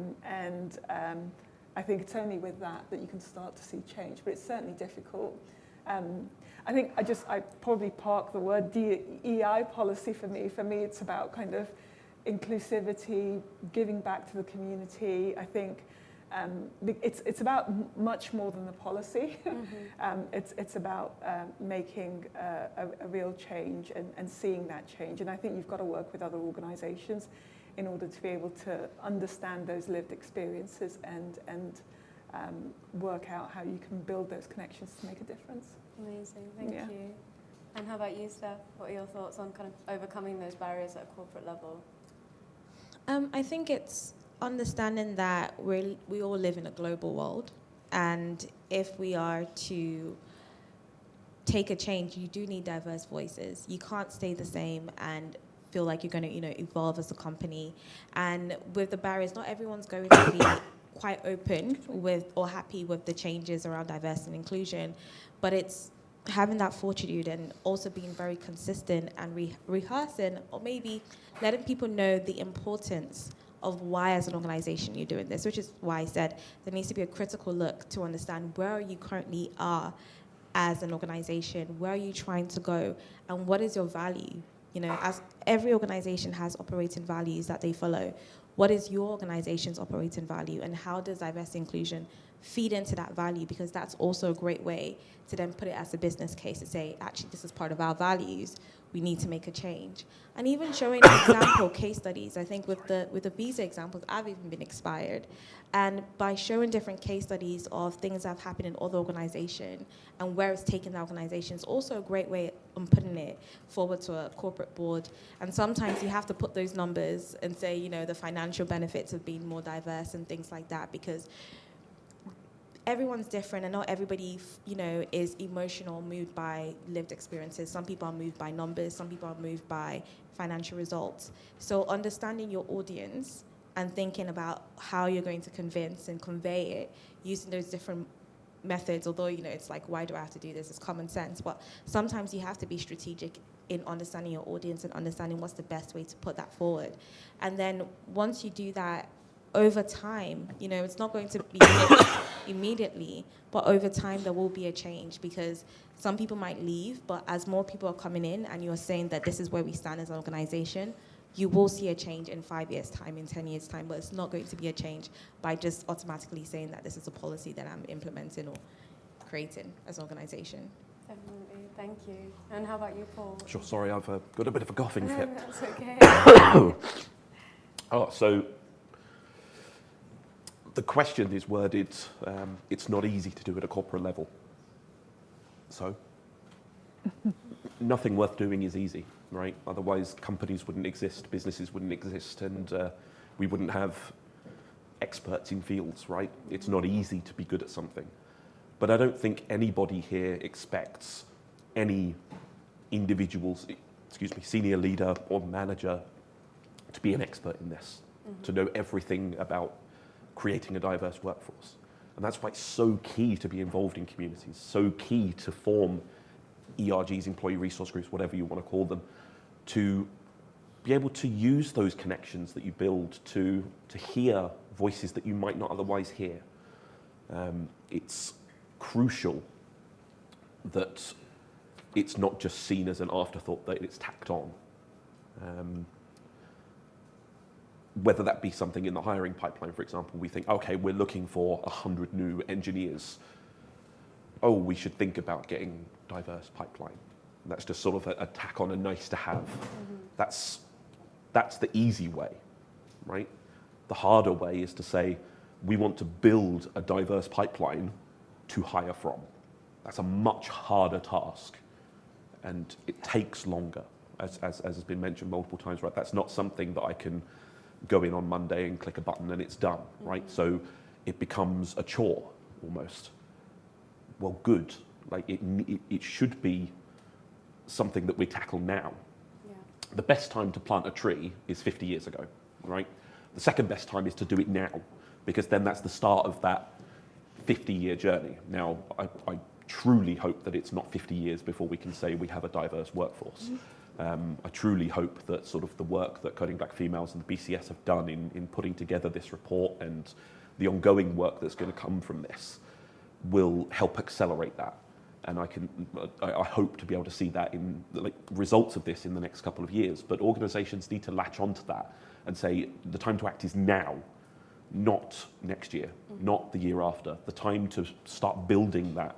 think it's only with that you can start to see change, but it's certainly difficult. I think I probably park the word DEI policy for me. For me, it's about kind of inclusivity, giving back to the community. I think it's about much more than the policy. Mm-hmm. It's about making a real change and seeing that change. And I think you've got to work with other organisations in order to be able to understand those lived experiences and work out how you can build those connections to make a difference. Amazing, thank Yeah. you. And how about you, Steph? What are your thoughts on kind of overcoming those barriers at a corporate level? I think it's understanding that we all live in a global world, and if we are to take a change, you do need diverse voices. You can't stay the same and feel like you're going to, evolve as a company. And with the barriers, not everyone's going to be quite open with or happy with the changes around diversity and inclusion, but it's having that fortitude and also being very consistent and rehearsing, or maybe letting people know the importance of why as an organization you're doing this, which is why I said there needs to be a critical look to understand where you currently are as an organization, where are you trying to go, and what is your value? As every organization has operating values that they follow, what is your organization's operating value, and how does diversity inclusion feed into that value? Because that's also a great way to then put it as a business case to say, actually, this is part of our values. We need to make a change. And even showing example case studies. I think with the visa examples, I've even been inspired. And by showing different case studies of things that have happened in other organizations and where it's taken the organization is also a great way of putting it forward to a corporate board. And sometimes you have to put those numbers and say, the financial benefits of being more diverse and things like that, because everyone's different, and not everybody, is emotional, moved by lived experiences. Some people are moved by numbers, some people are moved by financial results. So understanding your audience and thinking about how you're going to convince and convey it using those different methods, although, it's like, why do I have to do this? It's common sense. But sometimes you have to be strategic in understanding your audience and understanding what's the best way to put that forward. And then once you do that, over time, it's not going to be immediately, but over time there will be a change, because some people might leave, but as more people are coming in and you're saying that this is where we stand as an organization, you will see a change in 5 years' time, in 10 years' time, but it's not going to be a change by just automatically saying that this is a policy that I'm implementing or creating as an organization. Definitely, thank you. And how about you, Paul? Sure, sorry, I've got a bit of a coughing fit. That's okay. So the question is worded, it's not easy to do at a corporate level. So nothing worth doing is easy, right? Otherwise companies wouldn't exist, businesses wouldn't exist, and we wouldn't have experts in fields, right? It's not easy to be good at something. But I don't think anybody here expects any individuals, senior leader or manager to be an expert in this, to know everything about creating a diverse workforce. And that's why it's so key to be involved in communities, so key to form ERGs, employee resource groups, whatever you want to call them, to be able to use those connections that you build to hear voices that you might not otherwise hear. It's crucial that it's not just seen as an afterthought, that it's tacked on. Whether that be something in the hiring pipeline, for example, we think, okay, we're looking for 100 new engineers. Oh, we should think about getting diverse pipeline. And that's just sort of a tack on, a nice to have. That's the easy way, right? The harder way is to say, we want to build a diverse pipeline to hire from. That's a much harder task, and it takes longer, as has been mentioned multiple times, right? That's not something that I can go in on Monday and click a button and it's done, right? So it becomes a chore almost. Well, good. Like it should be something that we tackle now. Yeah. The best time to plant a tree is 50 years ago, right? The second best time is to do it now, because then that's the start of that 50-year journey. Now, I truly hope that it's not 50 years before we can say we have a diverse workforce. I truly hope that sort of the work that Coding Black Females and the BCS have done in putting together this report and the ongoing work that's going to come from this will help accelerate that. And I hope to be able to see that in the results of this in the next couple of years. But organizations need to latch onto that and say the time to act is now, not next year, not the year after. The time to start building that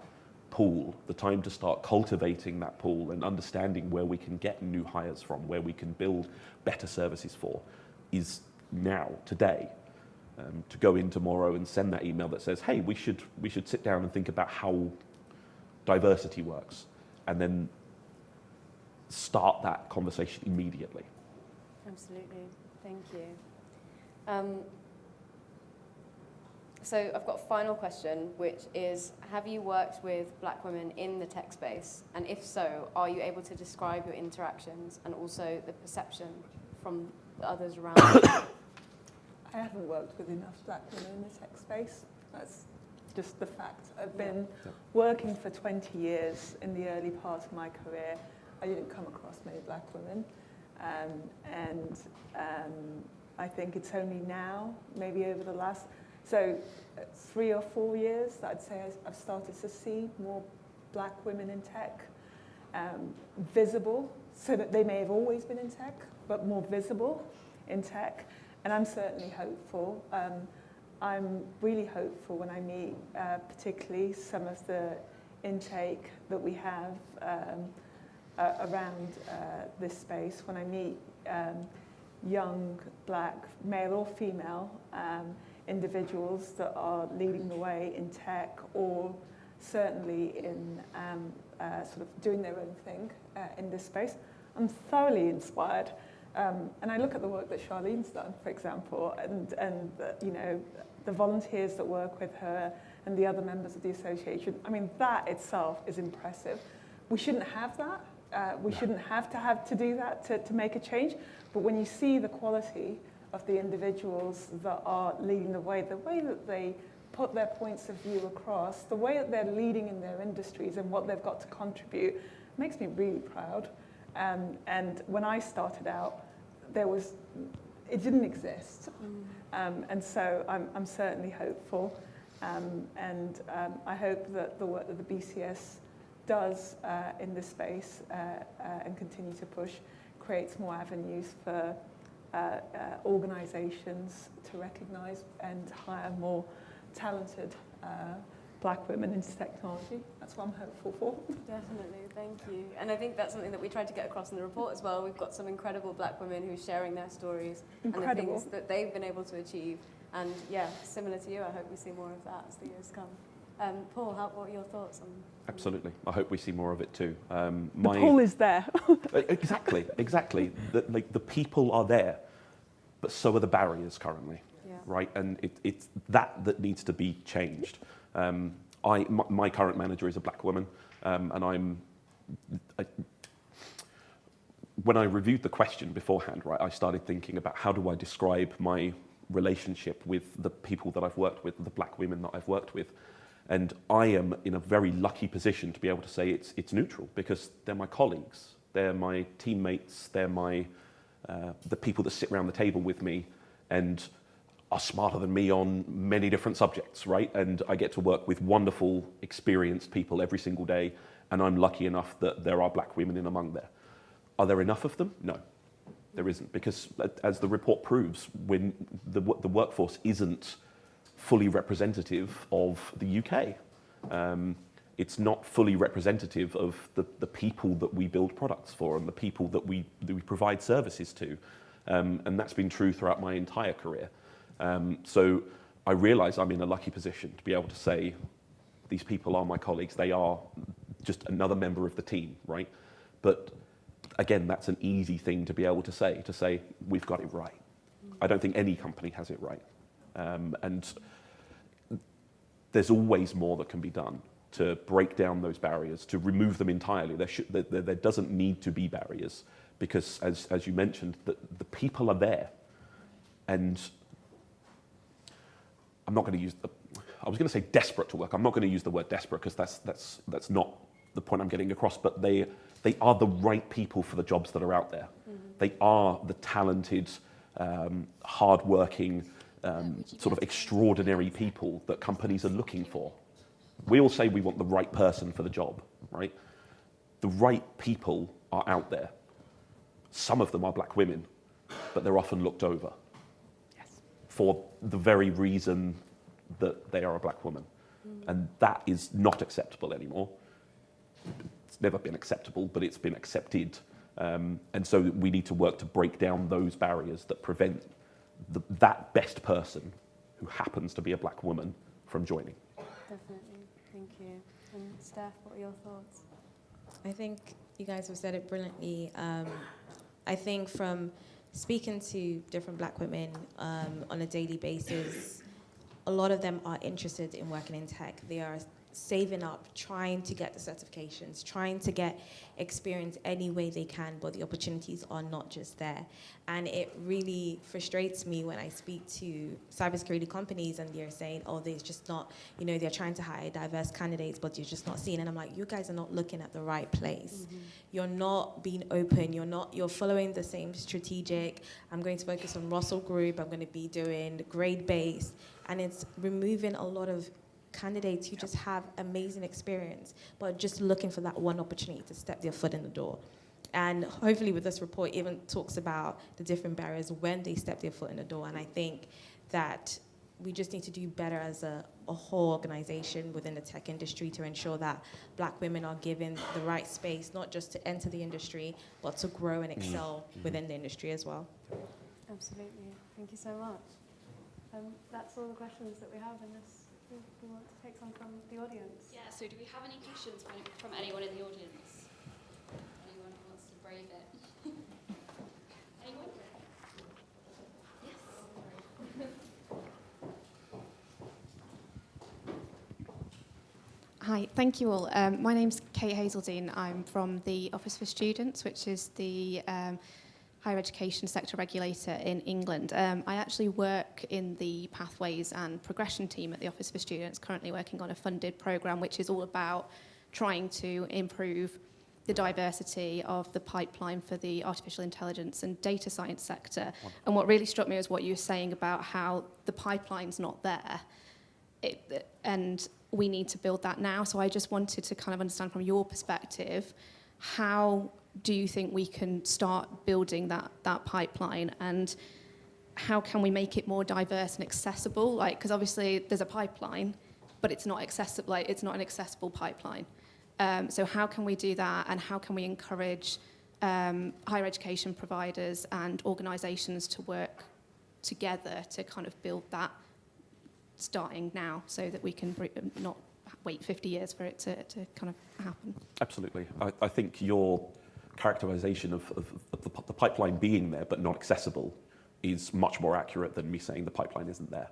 pool, the time to start cultivating that pool and understanding where we can get new hires from, where we can build better services for, is now, today, to go in tomorrow and send that email that says, hey, we should sit down and think about how diversity works, and then start that conversation immediately. Absolutely, thank you. So I've got a final question, which is, have you worked with black women in the tech space? And if so, are you able to describe your interactions and also the perception from the others around you? I haven't worked with enough black women in the tech space. That's just the fact. I've been working for 20 years. In the early part of my career, I didn't come across many black women. I think it's only now, maybe over the last, 3 or 4 years, that I'd say I've started to see more black women in tech, visible, so that they may have always been in tech, but more visible in tech. And I'm certainly hopeful. I'm really hopeful when I meet particularly some of the intake that we have around this space, when I meet young black, male or female, individuals that are leading the way in tech, or certainly in sort of doing their own thing in this space. I'm thoroughly inspired. And I look at the work that Charlene's done, for example, and you know, the volunteers that work with her and the other members of the association. I mean, that itself is impressive. We shouldn't have that. We shouldn't have to do that to make a change. But when you see the quality of the individuals that are leading the way that they put their points of view across, the way that they're leading in their industries and what they've got to contribute, makes me really proud. And when I started out, it didn't exist. And so I'm certainly hopeful. I hope that the work that the BCS does in this space and continue to push creates more avenues for organisations to recognise and hire more talented black women into technology. That's what I'm hopeful for. Definitely, thank you. And I think that's something that we tried to get across in the report as well. We've got some incredible black women who are sharing their stories and the things that they've been able to achieve. And yeah, similar to you, I hope we see more of that as the years come. Paul, what are your thoughts on? Absolutely. I hope we see more of it too. The pull is there. Exactly. The people are there, but so are the barriers currently, right? And it's that needs to be changed. My current manager is a black woman, and when I reviewed the question beforehand, right, I started thinking about how do I describe my relationship with the people that I've worked with, the black women that I've worked with. And I am in a very lucky position to be able to say it's neutral, because they're my colleagues, they're my teammates, they're the people that sit around the table with me and are smarter than me on many different subjects, right? And I get to work with wonderful, experienced people every single day, and I'm lucky enough that there are black women in among there. Are there enough of them? No, there isn't, because as the report proves, when the workforce isn't fully representative of the UK. It's not fully representative of the people that we build products for and the people that we provide services to. And that's been true throughout my entire career. So I realise I'm in a lucky position to be able to say, these people are my colleagues, they are just another member of the team, right? But again, that's an easy thing to be able to say, we've got it right. I don't think any company has it right. And there's always more that can be done to break down those barriers, to remove them entirely. There doesn't need to be barriers, because as you mentioned, the people are there. And I'm not going to use I was going to say desperate to work. I'm not going to use the word desperate, because that's not the point I'm getting across, but they are the right people for the jobs that are out there. Mm-hmm. They are the talented, hard-working, sort of extraordinary people that companies are looking for. We all say we want the right person for the job, right? The right people are out there. Some of them are black women, but they're often looked over. Yes. For the very reason that they are a black woman. And that is not acceptable anymore. It's never been acceptable, but it's been accepted. And so we need to work to break down those barriers that prevent that best person who happens to be a black woman from joining. Definitely. Thank you. And Steph, what are your thoughts? I think you guys have said it brilliantly. I think from speaking to different black women on a daily basis, a lot of them are interested in working in tech. They are saving up, trying to get the certifications, trying to get experience any way they can, but the opportunities are not just there. And it really frustrates me when I speak to cybersecurity companies and they're saying, oh, there's just not, they're trying to hire diverse candidates, but you're just not seeing. And I'm like, you guys are not looking at the right place. Mm-hmm. You're not being open. You're following the same strategic, I'm going to focus on Russell Group, I'm going to be doing grade-based, and it's removing a lot of candidates who just have amazing experience, but just looking for that one opportunity to step their foot in the door. And hopefully with this report, even talks about the different barriers when they step their foot in the door. And I think that we just need to do better as a whole organization within the tech industry to ensure that black women are given the right space, not just to enter the industry, but to grow and excel within the industry as well. Absolutely. Thank you so much. That's all the questions that we have in this. We want to take some from the audience. Yeah, so do we have any questions from anyone in the audience? Anyone who wants to brave it? Anyone? Yes. Hi, thank you all. My name's Kate Hazeldine. I'm from the Office for Students, which is the higher education sector regulator in England. I actually work in the pathways and progression team at the Office for Students, currently working on a funded programme which is all about trying to improve the diversity of the pipeline for the artificial intelligence and data science sector. And what really struck me was what you were saying about how the pipeline's not there. And we need to build that now. So I just wanted to kind of understand from your perspective, how do you think we can start building that pipeline, and how can we make it more diverse and accessible? Like, because obviously there's a pipeline, but it's not accessible. Like, it's not an accessible pipeline. So how can we do that, and how can we encourage higher education providers and organisations to work together to kind of build that starting now, so that we can not wait 50 years for it to kind of happen? Absolutely. I think your characterization of the pipeline being there but not accessible is much more accurate than me saying the pipeline isn't there.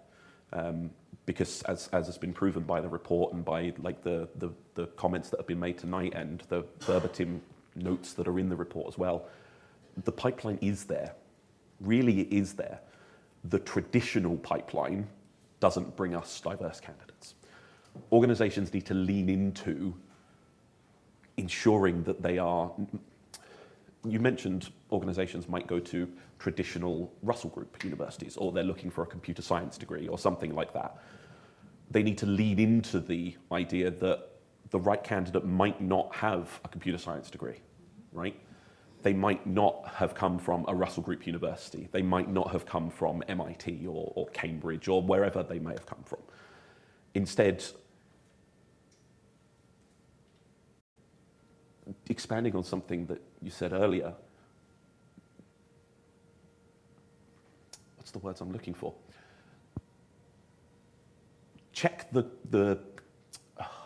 Because as has been proven by the report and by like the comments that have been made tonight and the verbatim notes that are in the report as well, the pipeline is there. Really, it is there. The traditional pipeline doesn't bring us diverse candidates. Organizations need to lean into ensuring that they are. You mentioned organizations might go to traditional Russell Group universities, or they're looking for a computer science degree or something like that. They need to lean into the idea that the right candidate might not have a computer science degree, right? They might not have come from a Russell Group university. They might not have come from MIT or Cambridge or wherever they may have come from. Instead, expanding on something that you said earlier, what's the words I'm looking for? Check I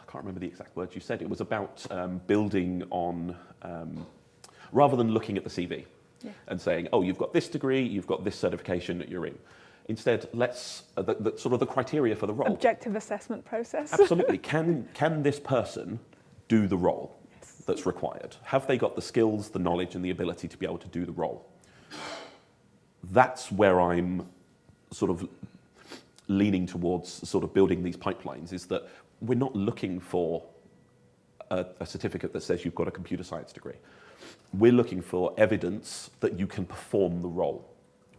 can't remember the exact words you said. It was about building on, rather than looking at the CV and saying, oh, you've got this degree, you've got this certification that you're in. Instead, let's, sort of the criteria for the role. Objective assessment process. Absolutely. Can this person do the role that's required? Have they got the skills, the knowledge, and the ability to be able to do the role? That's where I'm sort of leaning towards sort of building these pipelines, is that we're not looking for a certificate that says you've got a computer science degree. We're looking for evidence that you can perform the role,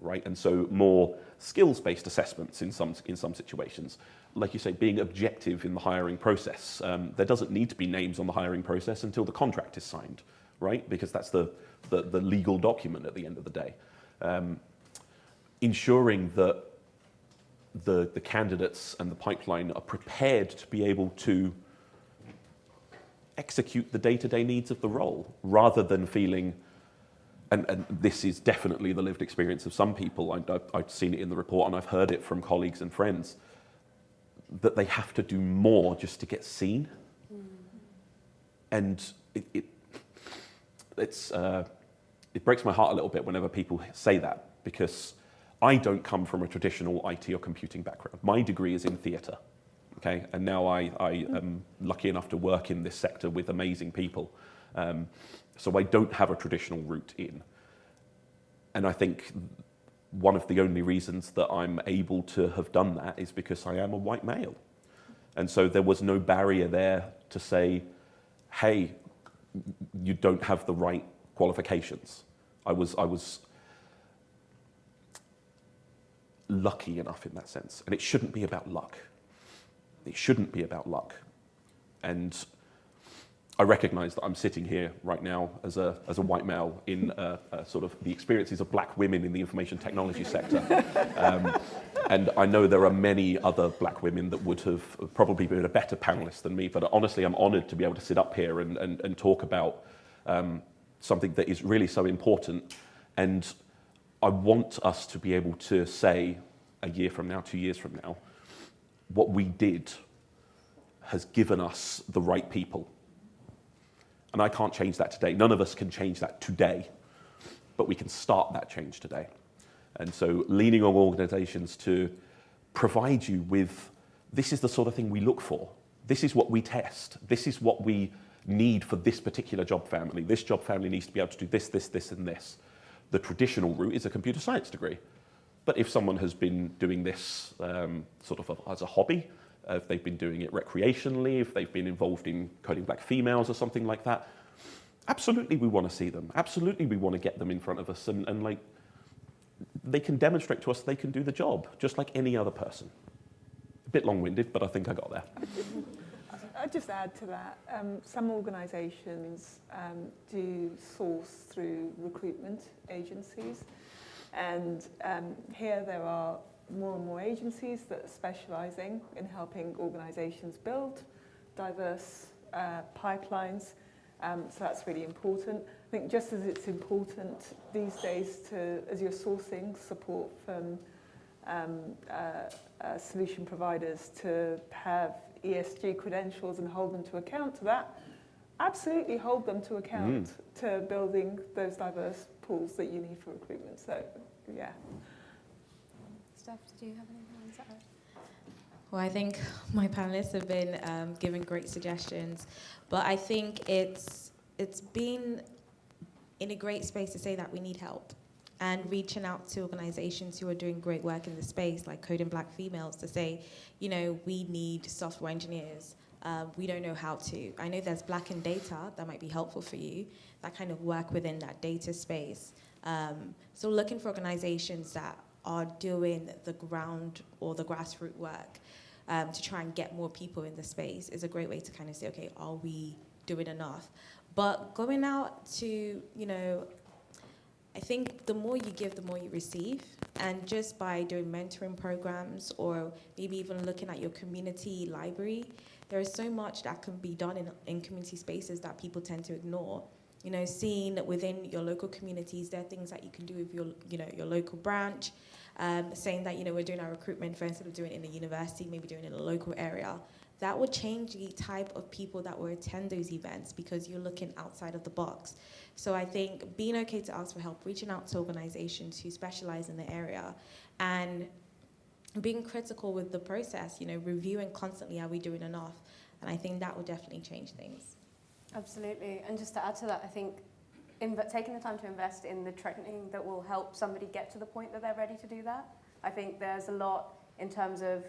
right? And so more skills-based assessments in some situations. Like you say, being objective in the hiring process. There doesn't need to be names on the hiring process until the contract is signed, right? Because that's the legal document at the end of the day. Ensuring that the candidates and the pipeline are prepared to be able to execute the day-to-day needs of the role, rather than feeling, and this is definitely the lived experience of some people. I've seen it in the report and I've heard it from colleagues and friends, that they have to do more just to get seen. And it breaks my heart a little bit whenever people say that, because I don't come from a traditional IT or computing background. My degree is in theatre, okay? And now I am lucky enough to work in this sector with amazing people. So I don't have a traditional route in. And I think one of the only reasons that I'm able to have done that is because I am a white male. And so there was no barrier there to say, hey, you don't have the right qualifications. I was lucky enough in that sense. And it shouldn't be about luck. It shouldn't be about luck. And I recognise that I'm sitting here right now as a white male in sort of the experiences of black women in the information technology sector. And I know there are many other black women that would have probably been a better panellist than me, but honestly, I'm honoured to be able to sit up here and talk about something that is really so important. And I want us to be able to say a year from now, 2 years from now, what we did has given us the right people. And I can't change that today. None of us can change that today, but we can start that change today. And so leaning on organisations to provide you with, this is the sort of thing we look for. This is what we test. This is what we need for this particular job family. This job family needs to be able to do this, this, this, and this. The traditional route is a computer science degree. But if someone has been doing this sort of as a hobby, if they've been doing it recreationally, if they've been involved in coding black females or something like that, absolutely we want to see them. Absolutely we want to get them in front of us and like, they can demonstrate to us they can do the job, just like any other person. A bit long-winded, but I think I got there. I'd just add to that, some organisations do source through recruitment agencies, and here there are more and more agencies that are specialising in helping organisations build diverse pipelines, so that's really important. I think just as it's important these days to, as you're sourcing support from solution providers, to have ESG credentials and hold them to account to that, absolutely hold them to account to building those diverse pools that you need for recruitment. So, yeah. Steph, did you have anything to add? Well, I think my panelists have been giving great suggestions, but I think it's been in a great space to say that we need help, and reaching out to organizations who are doing great work in the space, like Coding Black Females, to say, you know, we need software engineers. We don't know how to. I know there's Black in Data that might be helpful for you, that kind of work within that data space. So looking for organizations that are doing the ground or the grassroots work to try and get more people in the space is a great way to kind of say, okay, are we doing enough? But going out to, you know, I think the more you give, the more you receive. And just by doing mentoring programs, or maybe even looking at your community library, there is so much that can be done in community spaces that people tend to ignore. You know, seeing that within your local communities, there are things that you can do with your, you know, your local branch. Saying that, you know, we're doing our recruitment fair instead of doing it in a university, maybe doing it in a local area. That would change the type of people that will attend those events, because you're looking outside of the box. So I think being okay to ask for help, reaching out to organizations who specialize in the area, and being critical with the process, you know, reviewing constantly, are we doing enough? And I think that will definitely change things. Absolutely. And just to add to that, I think taking the time to invest in the training that will help somebody get to the point that they're ready to do that. I think there's a lot in terms of,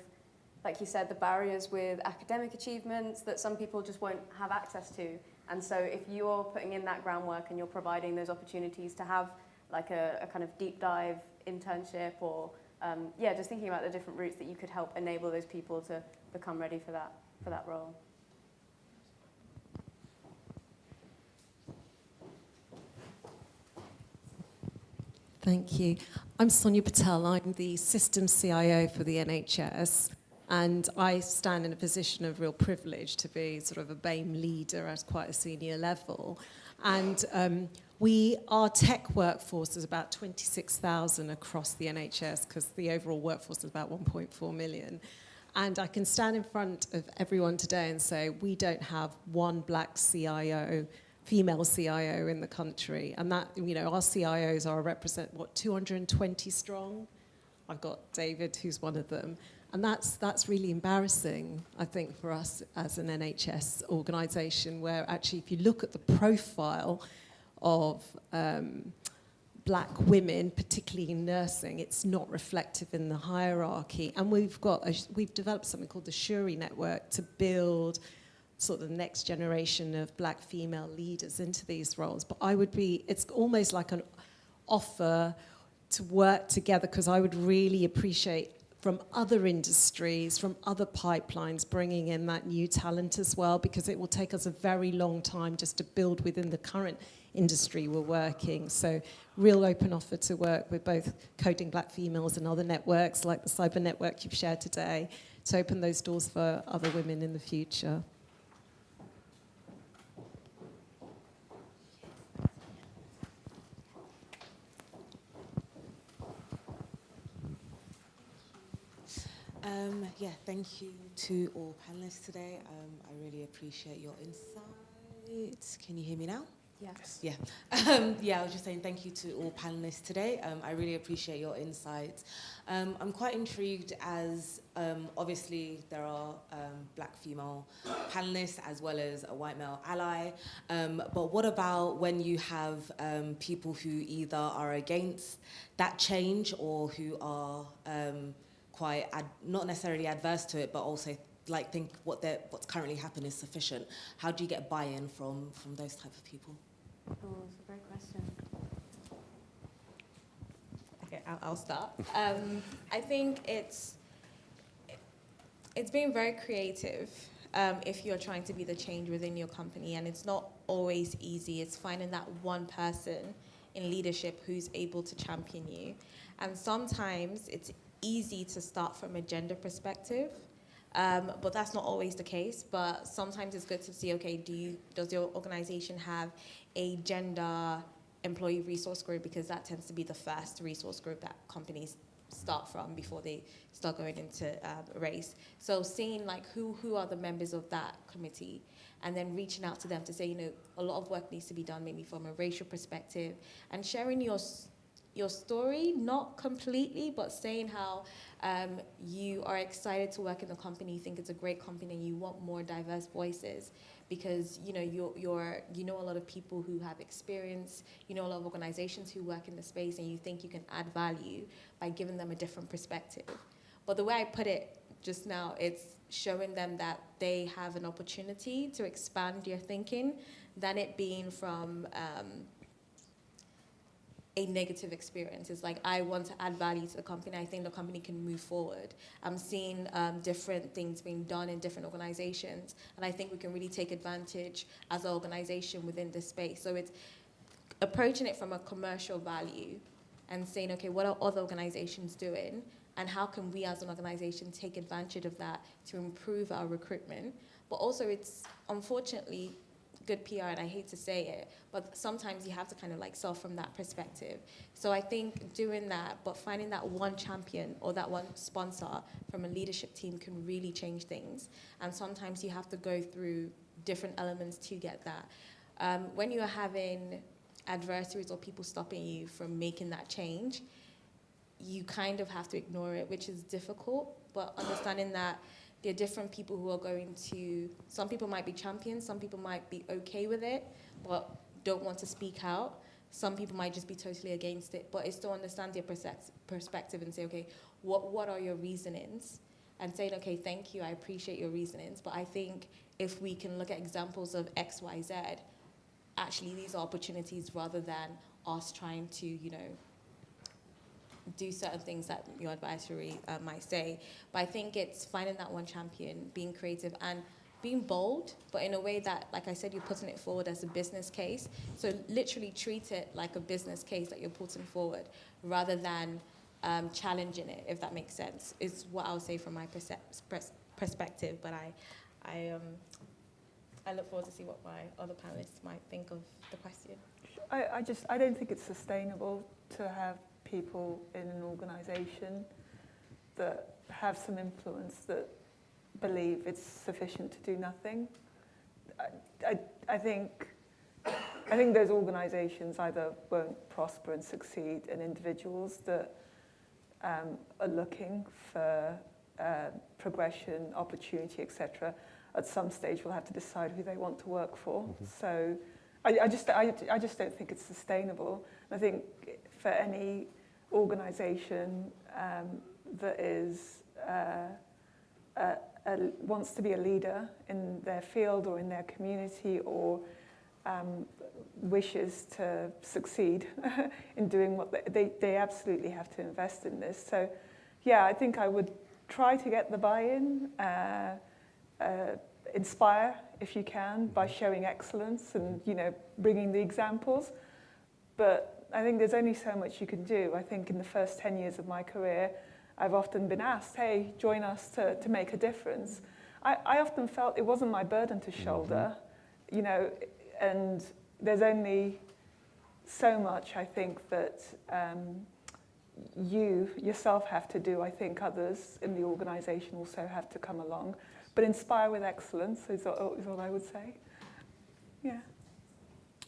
like you said, the barriers with academic achievements that some people just won't have access to. And so if you're putting in that groundwork and you're providing those opportunities to have like a kind of deep dive internship, or just thinking about the different routes that you could help enable those people to become ready for that role. Thank you. I'm Sonia Patel. I'm the Systems CIO for the NHS. And I stand in a position of real privilege to be sort of a BAME leader at quite a senior level. And our tech workforce is about 26,000 across the NHS, because the overall workforce is about 1.4 million. And I can stand in front of everyone today and say, we don't have one black CIO, female CIO in the country. And that, you know, our CIOs represent, 220 strong? I've got David, who's one of them. And that's really embarrassing, I think, for us as an NHS organisation, where actually, if you look at the profile of black women, particularly in nursing, it's not reflective in the hierarchy. And we've developed something called the Shuri Network to build sort of the next generation of black female leaders into these roles. But it's almost like an offer to work together, because I would really appreciate from other industries, from other pipelines, bringing in that new talent as well, because it will take us a very long time just to build within the current industry we're working. So real open offer to work with both Coding Black Females and other networks like the cyber network you've shared today, to open those doors for other women in the future. Yeah, thank you to all panelists today. I really appreciate your insights. Can you hear me now? Yes. Yeah. Yeah, I was just saying thank you to all panelists today. I really appreciate your insights. I'm quite intrigued as obviously there are black female panelists as well as a white male ally. But what about when you have people who either are against that change or who are not necessarily adverse to it, but also like think what's currently happened is sufficient? How do you get buy-in from those type of people? Oh, it's a great question. Okay, I'll start. I think it's being very creative if you're trying to be the change within your company, and it's not always easy. It's finding that one person in leadership who's able to champion you. And sometimes it's easy to start from a gender perspective, but that's not always the case. But sometimes it's good to see, okay, does your organization have a gender employee resource group? Because that tends to be the first resource group that companies start from before they start going into race. So seeing like who are the members of that committee, and then reaching out to them to say, you know, a lot of work needs to be done maybe from a racial perspective, and sharing your story, not completely, but saying how you are excited to work in the company, you think it's a great company, and you want more diverse voices, because you know you know a lot of people who have experience, you know a lot of organizations who work in the space, and you think you can add value by giving them a different perspective. But the way I put it just now, it's showing them that they have an opportunity to expand their thinking, than it being from a negative experience. It's like, I want to add value to the company. I think the company can move forward. I'm seeing different things being done in different organizations, and I think we can really take advantage as an organization within this space. So it's approaching it from a commercial value and saying, okay, what are other organizations doing, and how can we as an organization take advantage of that to improve our recruitment? But also, it's unfortunately good PR, and I hate to say it, but sometimes you have to kind of like solve from that perspective. So I think doing that, but finding that one champion or that one sponsor from a leadership team can really change things. And sometimes you have to go through different elements to get that. When you're having adversaries or people stopping you from making that change, you kind of have to ignore it, which is difficult, but understanding that there are different people who are going to, some people might be champions, some people might be okay with it, but don't want to speak out. Some people might just be totally against it, but it's to understand their perspective and say, okay, what are your reasonings? And saying, okay, thank you, I appreciate your reasonings, but I think if we can look at examples of X, Y, Z, actually these are opportunities rather than us trying to, you know, do certain things that your advisory might say. But I think it's finding that one champion, being creative, and being bold, but in a way that, like I said, you're putting it forward as a business case. So literally treat it like a business case that you're putting forward, rather than challenging it, if that makes sense, is what I'll say from my perspective. But I look forward to see what my other panelists might think of the question. I don't think it's sustainable to have people in an organisation that have some influence that believe it's sufficient to do nothing. I think those organisations either won't prosper and succeed, and individuals that are looking for progression, opportunity, etc., at some stage will have to decide who they want to work for. Mm-hmm. So I just don't think it's sustainable. I think for any organisation that is wants to be a leader in their field or in their community, or wishes to succeed in doing what they absolutely have to invest in this. So yeah, I think I would try to get the buy-in, inspire if you can by showing excellence and, you know, bringing the examples. But I think there's only so much you can do. I think in the first 10 years of my career, I've often been asked, hey, join us to make a difference. I often felt it wasn't my burden to shoulder, you know, and there's only so much I think that you yourself have to do. I think others in the organisation also have to come along. But inspire with excellence is what I would say. Yeah.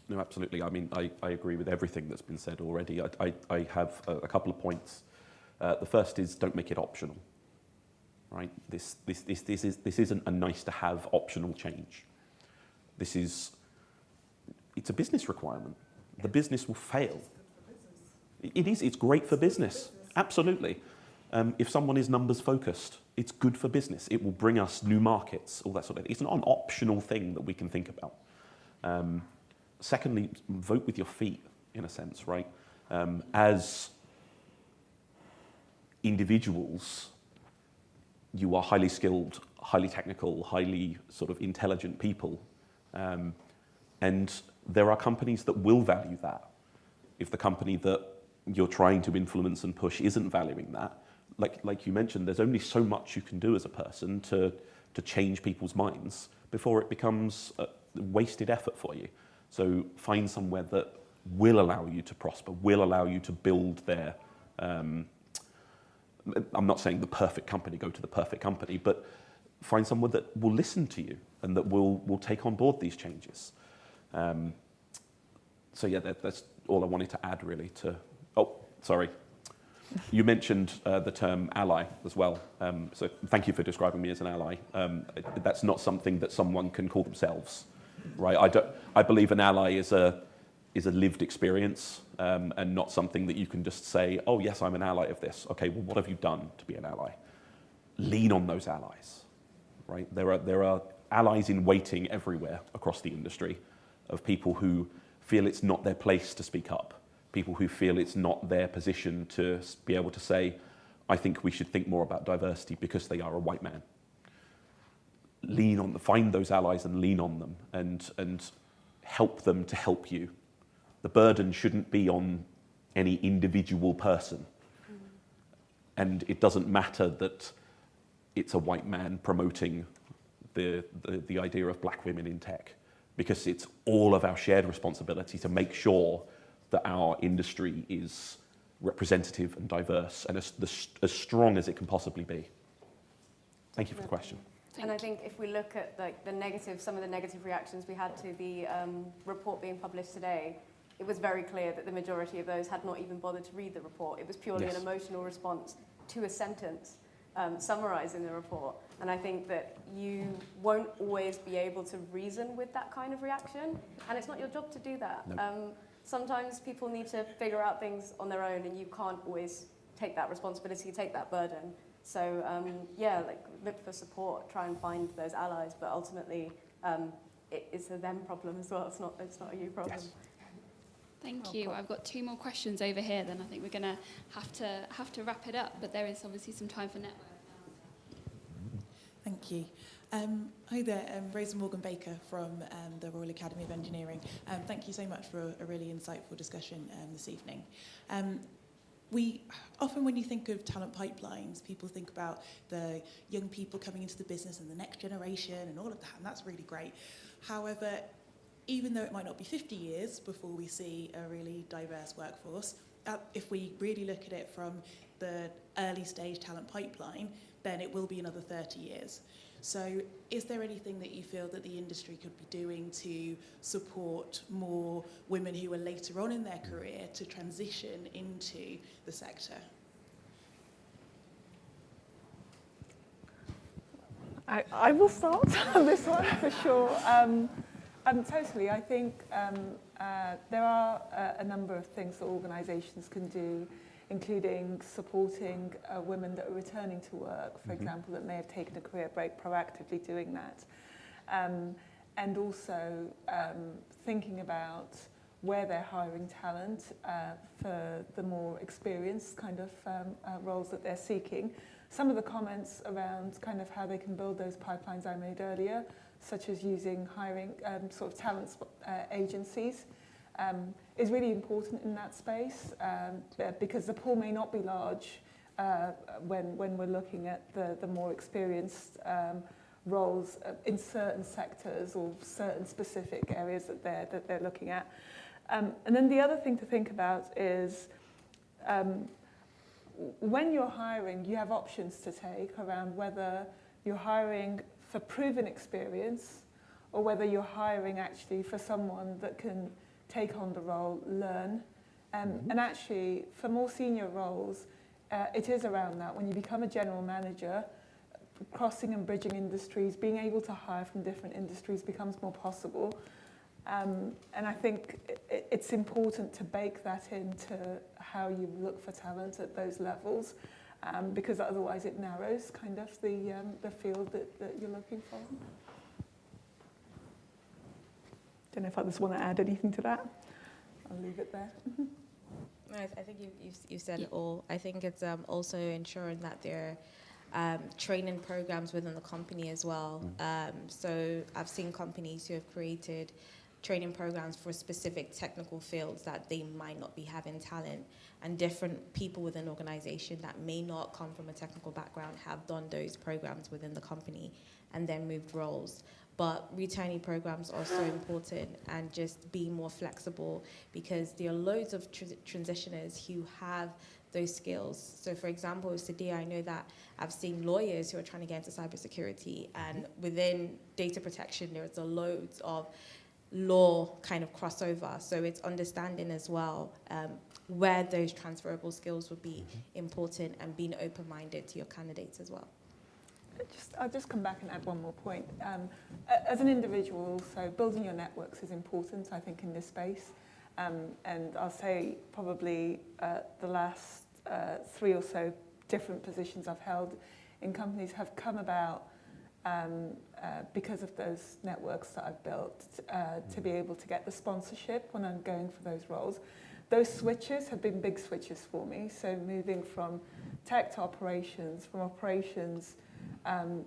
No, absolutely. I mean, I agree with everything that's been said already. I have a couple of points. The first is don't make it optional. Right? This isn't a nice to have optional change. It's a business requirement. The business will fail. It is. It's great for business. Absolutely. If someone is numbers focused, it's good for business. It will bring us new markets, all that sort of thing. It's not an optional thing that we can think about. Secondly, vote with your feet, in a sense, right? As individuals, you are highly skilled, highly technical, highly sort of intelligent people. And there are companies that will value that. If the company that you're trying to influence and push isn't valuing that, like you mentioned, there's only so much you can do as a person to change people's minds before it becomes a wasted effort for you. So find somewhere that will allow you to prosper, will allow you to build their... I'm not saying the perfect company, go to the perfect company, but find someone that will listen to you and that will take on board these changes. So yeah, that's all I wanted to add really to... Oh, sorry. You mentioned the term ally as well. So thank you for describing me as an ally. That's not something that someone can call themselves, right? I believe an ally is a lived experience and not something that you can just say, oh yes, I'm an ally of this. Okay, well, what have you done to be an ally? Lean on those allies, right? There are allies in waiting everywhere across the industry of people who feel it's not their place to speak up, people who feel it's not their position to be able to say, I think we should think more about diversity because they are a white man. Find those allies and lean on them and help them to help you. The burden shouldn't be on any individual person. And it doesn't matter that it's a white man promoting the idea of black women in tech, because it's all of our shared responsibility to make sure that our industry is representative and diverse and as strong as it can possibly be. Thank you for the question. And I think if we look at some of the negative reactions we had to the report being published today, it was very clear that the majority of those had not even bothered to read the report. It was purely an emotional response to a sentence summarising the report. And I think that you won't always be able to reason with that kind of reaction, and it's not your job to do that. No. Sometimes people need to figure out things on their own, and you can't always take that responsibility, take that burden. So yeah, look for support, try and find those allies, but ultimately it's a them problem as well. It's not a you problem. Yes. Thank you. I've got 2 more questions over here. Then I think we're going to have to wrap it up. But there is obviously some time for network now. Thank you. Hi there, Rosa Morgan-Baker from the Royal Academy of Engineering. Thank you so much for a really insightful discussion this evening. often when you think of talent pipelines, people think about the young people coming into the business and the next generation and all of that, and that's really great. However, even though it might not be 50 years before we see a really diverse workforce, if we really look at it from the early stage talent pipeline, then it will be another 30 years. So is there anything that you feel that the industry could be doing to support more women who are later on in their career to transition into the sector? I will start on this one for sure. Totally, I think there are a number of things that organisations can do, including supporting women that are returning to work, for example, that may have taken a career break, proactively doing that. And also thinking about where they're hiring talent for the more experienced kind of roles that they're seeking. Some of the comments around kind of how they can build those pipelines I made earlier, such as using hiring sort of talent agencies, is really important in that space because the pool may not be large when we're looking at the more experienced roles in certain sectors or certain specific areas that they're looking at. And then the other thing to think about is when you're hiring, you have options to take around whether you're hiring for proven experience or whether you're hiring actually for someone that can take on the role, learn. And actually, for more senior roles, it is around that. When you become a general manager, crossing and bridging industries, being able to hire from different industries becomes more possible. And I think it's important to bake that into how you look for talent at those levels, because otherwise it narrows kind of the field that you're looking for. Don't know if others want to add anything to that. I'll leave it there. No, I think you said it all. I think it's also ensuring that there are training programs within the company as well. So I've seen companies who have created training programs for specific technical fields that they might not be having talent, and different people within an organization that may not come from a technical background have done those programs within the company and then moved roles. But returning programs are so important, and just be more flexible, because there are loads of transitioners who have those skills. So for example, with Sadia, I know that I've seen lawyers who are trying to get into cybersecurity, and within data protection, there's a loads of law kind of crossover. So it's understanding as well where those transferable skills would be important, and being open-minded to your candidates as well. I'll just come back and add one more point. As an individual, so building your networks is important, I think, in this space. And I'll say probably the last 3 or so different positions I've held in companies have come about because of those networks that I've built to be able to get the sponsorship when I'm going for those roles. Those switches have been big switches for me. So moving from tech to operations, from operations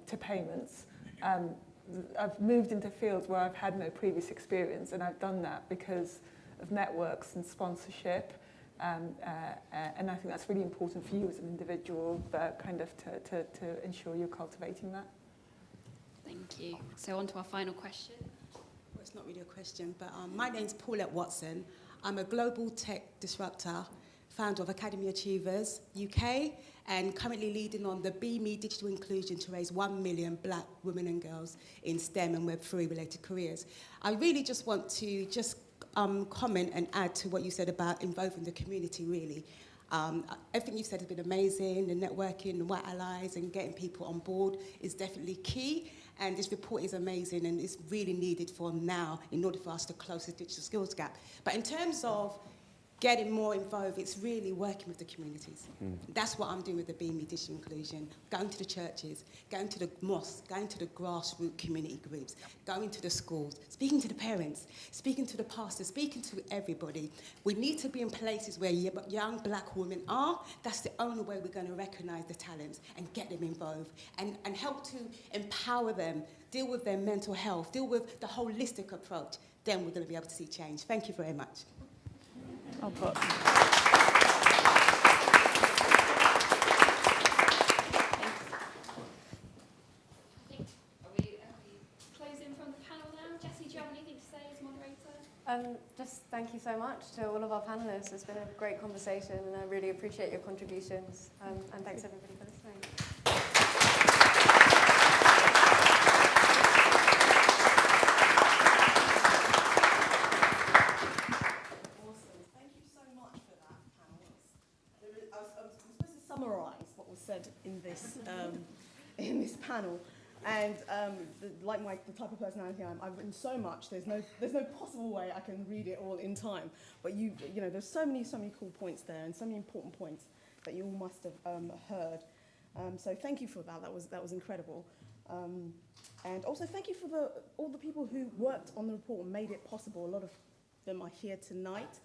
to payments. I've moved into fields where I've had no previous experience, and I've done that because of networks and sponsorship. And I think that's really important for you as an individual, kind of to ensure you're cultivating that. Thank you. So on to our final question. Well, it's not really a question, but my name's Paulette Watson. I'm a global tech disruptor, founder of Academy Achievers UK, and currently leading on the Be Me Digital Inclusion to raise 1 million black women and girls in STEM and Web3 related careers. I really just want to comment and add to what you said about involving the community, really. Everything you've said has been amazing. The networking, the white allies, and getting people on board is definitely key. And this report is amazing, and it's really needed for now in order for us to close the digital skills gap. But in terms of getting more involved, it's really working with the communities. That's what I'm doing with the Be Me Digital Inclusion. Going to the churches, going to the mosques, going to the grassroots community groups, going to the schools, speaking to the parents, speaking to the pastors, speaking to everybody. We need to be in places where young black women are. That's the only way we're going to recognise the talents and get them involved and help to empower them, deal with their mental health, deal with the holistic approach. Then we're going to be able to see change. Thank you very much. I'll put. Just thank you so much to all of our panellists. It's been a great conversation and I really appreciate your contributions. And thanks everybody for listening. Summarise what was said in this panel, and like the type of personality I am, I've written so much. There's no possible way I can read it all in time. But you know, there's so many cool points there, and so many important points that you all must have heard. So thank you for that. That was incredible. And also thank you for all the people who worked on the report and made it possible. A lot of them are here tonight.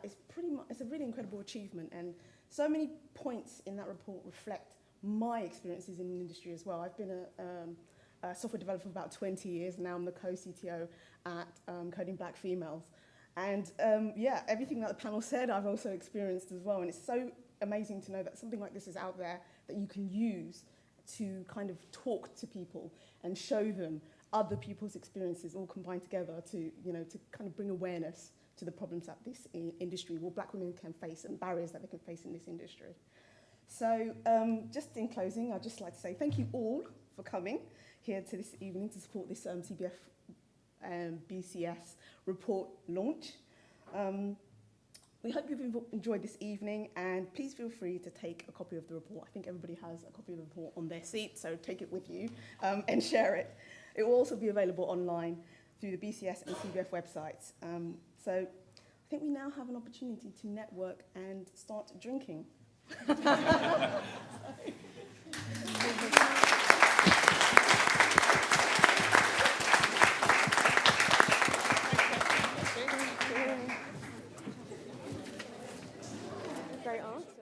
It's a really incredible achievement, and so many points in that report reflect my experiences in the industry as well. I've been a software developer for about 20 years. Now I'm the co-CTO at Coding Black Females. And yeah, everything that the panel said, I've also experienced as well. And it's so amazing to know that something like this is out there that you can use to kind of talk to people and show them other people's experiences all combined together to kind of bring awareness to the problems that this industry, black women can face and barriers that they can face in this industry. So just in closing, I'd just like to say thank you all for coming here to this evening to support this CBF BCS report launch. We hope you've enjoyed this evening, and please feel free to take a copy of the report. I think everybody has a copy of the report on their seat, so take it with you and share it. It will also be available online through the BCS and CBF websites. So I think we now have an opportunity to network and start drinking. Great answer.